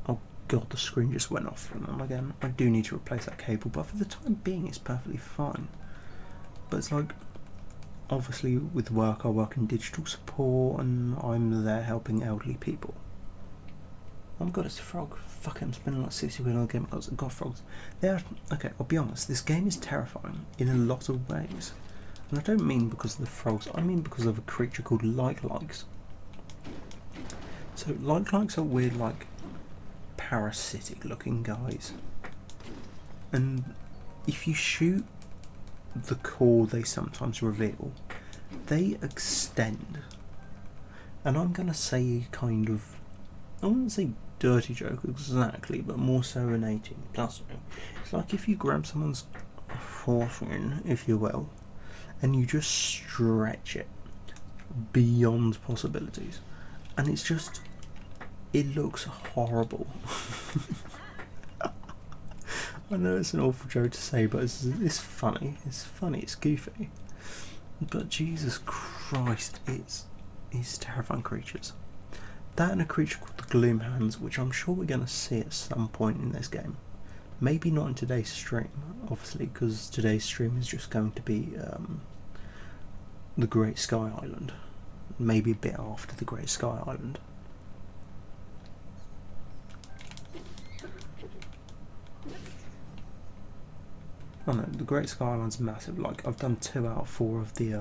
Oh god, the screen just went off from them again. I do need to replace that cable, but for the time being it's perfectly fine. But it's like, obviously with work I work in digital support and I'm there helping elderly people. Oh my god, it's a frog. Fuck it, I'm spending like 60 quid on the game because I've got frogs. They're, okay, I'll be honest, this game is terrifying in a lot of ways. And I don't mean because of the frogs, I mean because of a creature called like-likes. So like-likes are weird, like, parasitic looking guys. And if you shoot the core they sometimes reveal, they extend. And I'm gonna say kind of, I wouldn't say dirty joke exactly, but more so an 18 plus. It's like if you grab someone's fortune, if you will, and you just stretch it beyond possibilities, and it's just, it looks horrible. I know it's an awful joke to say, but it's funny. It's funny. It's goofy. But Jesus Christ, it's terrifying creatures. That and a creature called the Gloom Hands, which I'm sure we're going to see at some point in this game. Maybe not in today's stream, obviously, because today's stream is just going to be the Great Sky Island. Maybe a bit after the Great Sky Island. Oh no, the Great Sky Island's massive. Like, I've done 2 out of 4 of the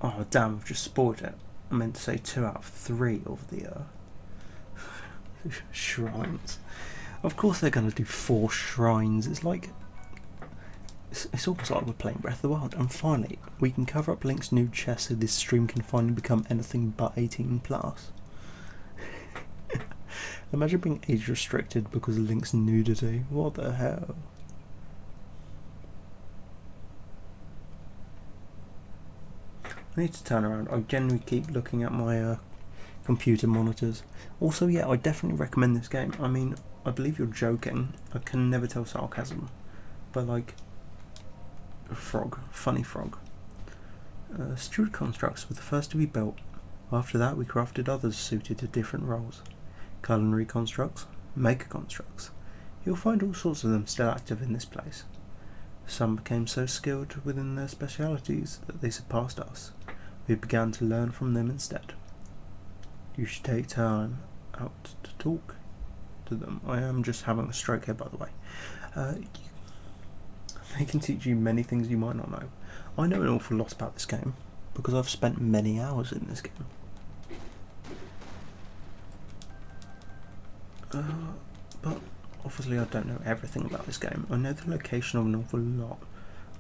oh damn, I've just spoiled it. I meant to say 2 out of 3 of the shrines. Of course they're going to do 4 shrines. It's like, it's almost like we're playing Breath of the Wild. And finally, we can cover up Link's nude chest so this stream can finally become anything but 18 plus. Imagine being age restricted because of Link's nudity. What the hell? I need to turn around. I generally keep looking at my computer monitors. Also, yeah, I definitely recommend this game. I mean, I believe you're joking. I can never tell sarcasm. But like, a frog, funny frog. Steward constructs were the first to be built. After that, we crafted others suited to different roles. Culinary constructs, maker constructs. You'll find all sorts of them still active in this place. Some became so skilled within their specialities that they surpassed us. We began to learn from them instead. You should take time out to talk to them. I am just having a stroke here, by the way. They can teach you many things you might not know. I know an awful lot about this game because I've spent many hours in this game. But obviously I don't know everything about this game. I know the location of an awful lot.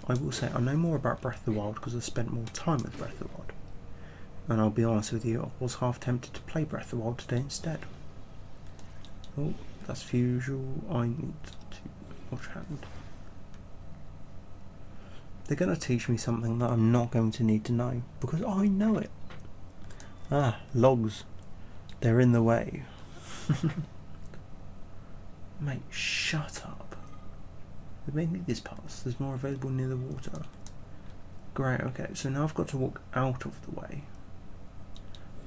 I will say I know more about Breath of the Wild because I spent more time with Breath of the Wild. And I'll be honest with you, I was half tempted to play Breath of the Wild today instead. Oh, that's usual. I need to watch hand. They're going to teach me something that I'm not going to need to know because I know it. Ah, logs. They're in the way. Mate, shut up. They made me this pass. There's more available near the water. Great, okay. So now I've got to walk out of the way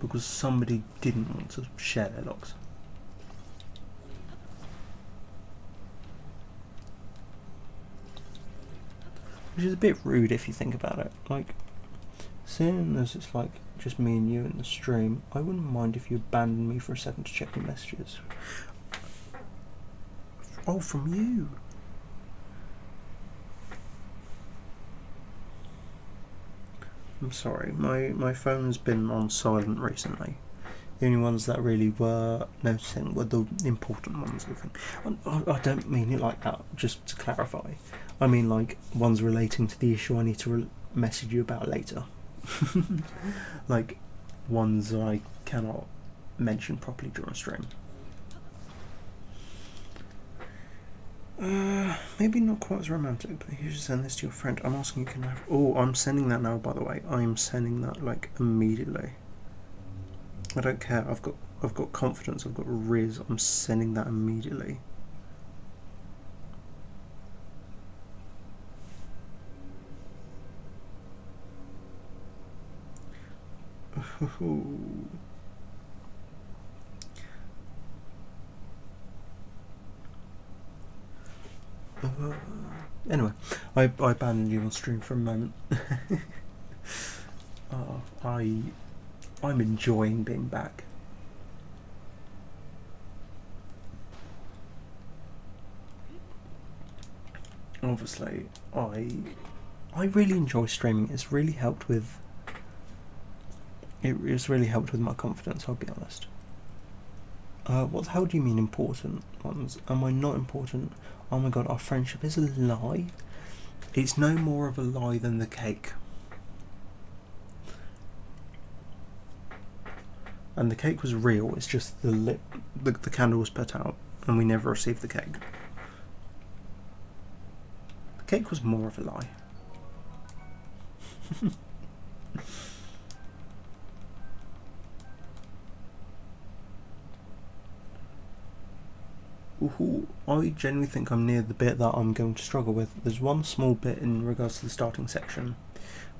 because somebody didn't want to share their logs. Which is a bit rude if you think about it. Like, seeing as it's like just me and you in the stream, I wouldn't mind if you abandoned me for a second to check your messages. Oh, from you. I'm sorry, my phone's been on silent recently. The only ones that really were noticing were the important ones, I think. I don't mean it like that, just to clarify. I mean like ones relating to the issue I need to message you about later. Like ones I cannot mention properly during stream. Maybe not quite as romantic, but you should send this to your friend. I'm asking you can have. Oh, I'm sending that now. By the way, I'm sending that like immediately. I don't care. I've got confidence. I've got riz. I'm sending that immediately. Anyway, I abandoned you on stream for a moment. I'm enjoying being back. Obviously, I really enjoy streaming. It's really helped with. It's really helped with my confidence. I'll be honest. What the hell do you mean important ones? Am I not important? Oh my god, our friendship is a lie. It's no more of a lie than the cake. And the cake was real. It's just the candle was put out, and we never received the cake. The cake was more of a lie. Ooh, I genuinely think I'm near the bit that I'm going to struggle with. There's one small bit in regards to the starting section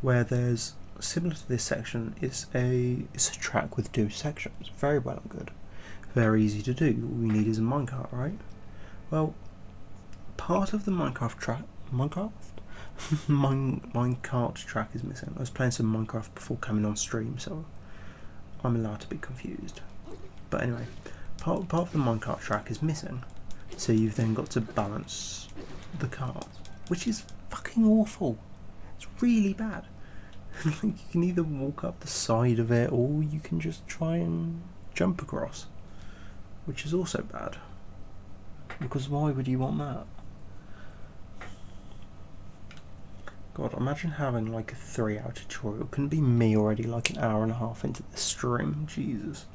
where there's, similar to this section, it's a track with 2 sections. Very well and good. Very easy to do. All we need is a minecart, right? Well, part of the minecart track is missing. I was playing some Minecraft before coming on stream, so I'm allowed to be confused. But anyway, part of the minecart track is missing, so you've then got to balance the cart, which is fucking awful. It's really bad. You can either walk up the side of it or you can just try and jump across, which is also bad, because why would you want that? God, imagine having like a 3-hour tutorial. Couldn't be me already like an hour and a half into the stream. Jesus.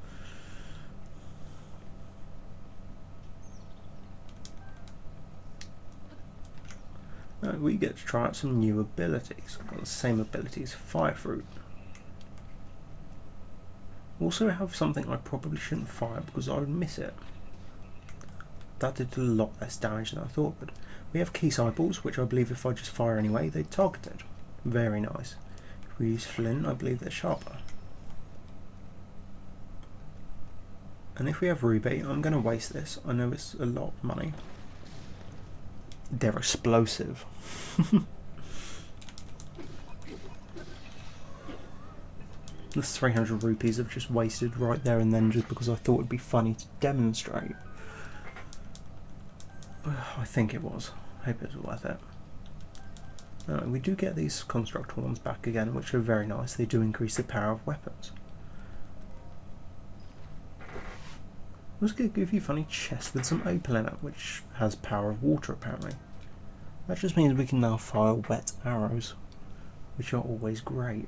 We get to try out some new abilities. Well, the same abilities, fire fruit. Also have something I probably shouldn't fire because I would miss it. That did a lot less damage than I thought it would. We have key eyeballs, which I believe if I just fire anyway, they target it. Very nice. If we use flint, I believe they're sharper. And if we have ruby, I'm going to waste this. I know it's a lot of money. They're explosive. This 300 rupees I've just wasted right there and then just because I thought it'd be funny to demonstrate. I think it was. I hope it was worth it. We do get these constructor ones back again, which are very nice. They do increase the power of weapons. I'm just going to give you a funny chest with some opal in it, which has power of water apparently. That just means we can now fire wet arrows, which are always great.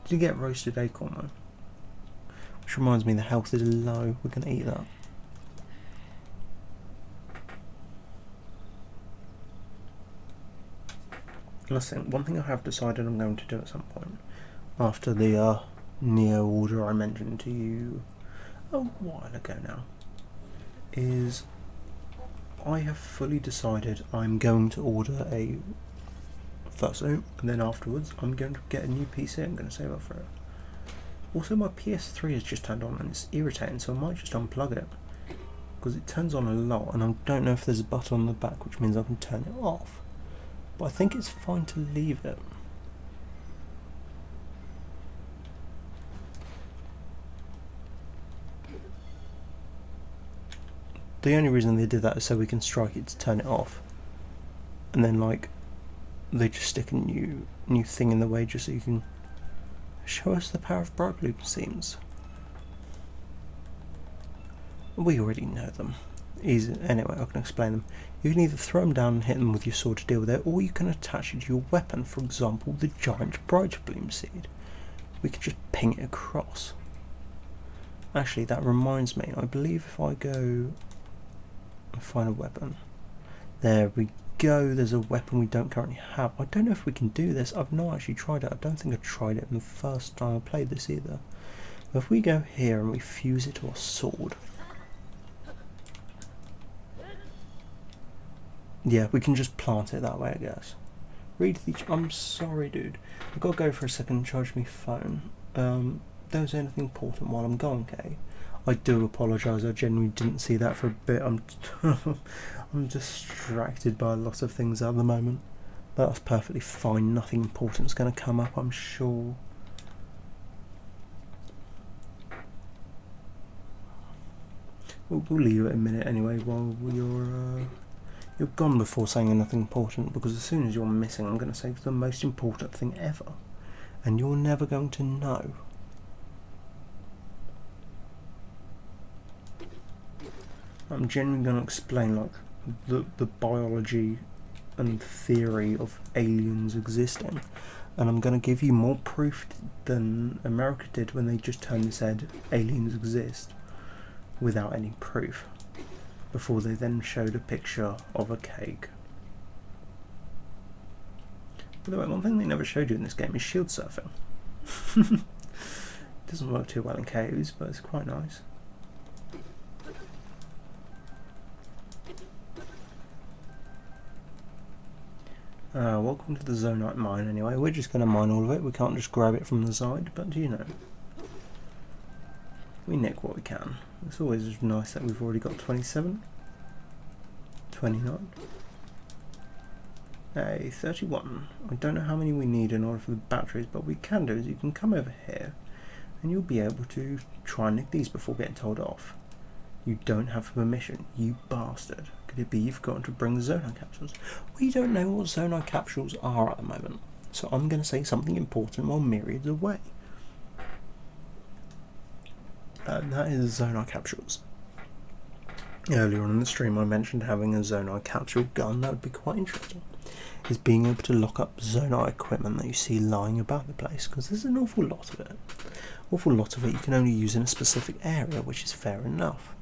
Did you get roasted acorn though? Which reminds me the health is low, we're going to eat that. Listen, one thing I have decided I'm going to do at some point, after the Neo order I mentioned to you a while ago now, is I have fully decided I'm going to order a Fursuit, and then afterwards I'm going to get a new PC. I'm going to save up for it. Also, my PS3 has just turned on and it's irritating, so I might just unplug it because it turns on a lot, and I don't know if there's a button on the back which means I can turn it off. But I think it's fine to leave it. The only reason they did that is so we can strike it to turn it off, and then like they just stick a new thing in the way just so you can show us the power of bright blue seams. We already know them. Easy. Anyway, I can explain them. You can either throw them down and hit them with your sword to deal with it, or you can attach it to your weapon, for example the giant bright bloom seed. We can just ping it across. Actually, that reminds me, I believe if I go and find a weapon, there we go, there's a weapon we don't currently have. I don't know if we can do this, I've not actually tried it. I don't think I tried it the first time I played this either. But if we go here and we fuse it to our sword, yeah, we can just plant it that way, I guess. Read the... I'm sorry, dude. I've got to go for a second and charge my phone. Don't say anything important while I'm gone, okay? I do apologise, I genuinely didn't see that for a bit. I'm distracted by a lot of things at the moment. But that's perfectly fine. Nothing important's going to come up, I'm sure. We'll leave it a minute anyway while you're gone before saying anything important, because as soon as you're missing I'm going to say the most important thing ever, and you're never going to know. I'm genuinely going to explain like the biology and theory of aliens existing, and I'm going to give you more proof than America did when they just turned and said aliens exist without any proof, before they then showed a picture of a cake. By the way, one thing they never showed you in this game is shield surfing. It doesn't work too well in caves, but it's quite nice. Welcome to the Zonite mine anyway. We're just going to mine all of it. We can't just grab it from the side, but you know, we nick what we can. It's always nice that we've already got 27, 29, 31. I don't know how many we need in order for the batteries, but what we can do is you can come over here and you'll be able to try and nick these before getting told off. You don't have permission, you bastard. Could it be you've forgotten to bring the Zonite capsules? We don't know what Zonite capsules are at the moment, so I'm going to say something important while Myriad's away. That is Zonite capsules. Earlier on in the stream I mentioned having a Zonite capsule gun. That would be quite interesting. Is being able to lock up Zonite equipment that you see lying about the place, because there's an awful lot of it. Awful lot of it you can only use in a specific area, which is fair enough.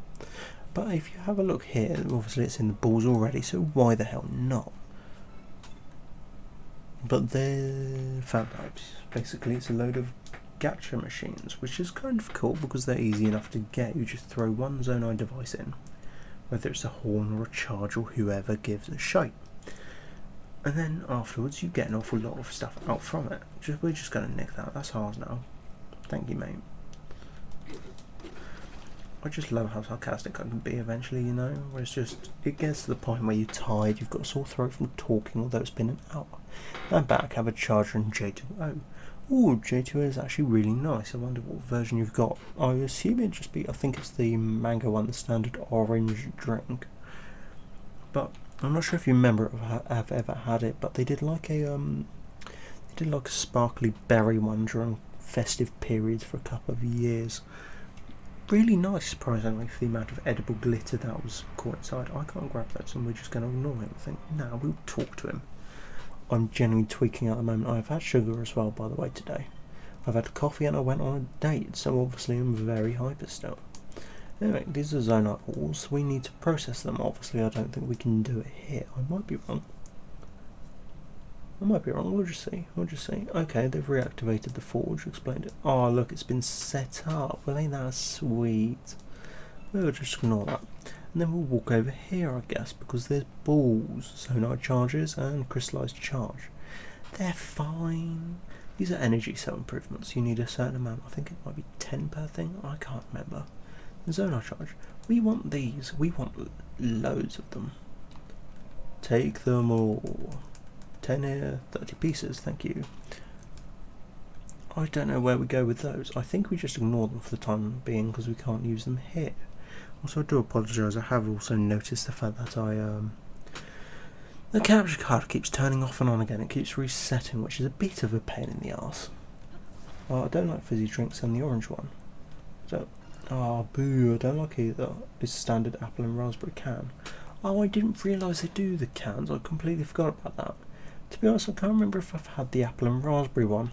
But if you have a look here, obviously it's in the balls already, so why the hell not? But they're fan types. Basically it's a load of gacha machines, which is kind of cool because they're easy enough to get. You just throw one Zonai device in, whether it's a horn or a charge or whoever gives a shite. And then afterwards you get an awful lot of stuff out from it. We're just going to nick that. That's ours now. Thank you, mate. I just love how sarcastic I can be eventually, you know, where it gets to the point where you're tired, you've got a sore throat from talking, although it's been an hour. And back, have a charger and J2O. Ooh, J2O is actually really nice. I wonder what version you've got. I assume it'd just be, I think it's the mango one, the standard orange drink. But I'm not sure if you remember if I've ever had it, but they did like a sparkly berry one during festive periods for a couple of years. Really nice, surprisingly, for the amount of edible glitter that was caught inside. I can't grab that, so we're just going to ignore him. I think, no, we'll talk to him. I'm genuinely tweaking at the moment. I've had sugar as well, by the way, today. I've had coffee and I went on a date, so obviously I'm very hyper still. Anyway, these are Zonite ores. We need to process them. Obviously, I don't think we can do it here. I might be wrong. We'll just see. Okay, they've reactivated the forge. Explained it. Oh, look, it's been set up. Well, ain't that sweet? We'll just ignore that. And then we'll walk over here, I guess, because there's balls, Zonite charges, and crystallized charge. They're fine. These are energy cell improvements. You need a certain amount. I think it might be 10 per thing. I can't remember. The Zonite charge. We want these. We want loads of them. Take them all. 10 here, 30 pieces, thank you. I don't know where we go with those. I think we just ignore them for the time being because we can't use them here. Also, I do apologise. I have also noticed the fact that the capture card keeps turning off and on again. It keeps resetting, which is a bit of a pain in the arse. I don't like fizzy drinks and the orange one. Boo, I don't like either. It's standard apple and raspberry can. Oh, I didn't realise they do the cans. I completely forgot about that. To be honest, I can't remember if I've had the apple and raspberry one.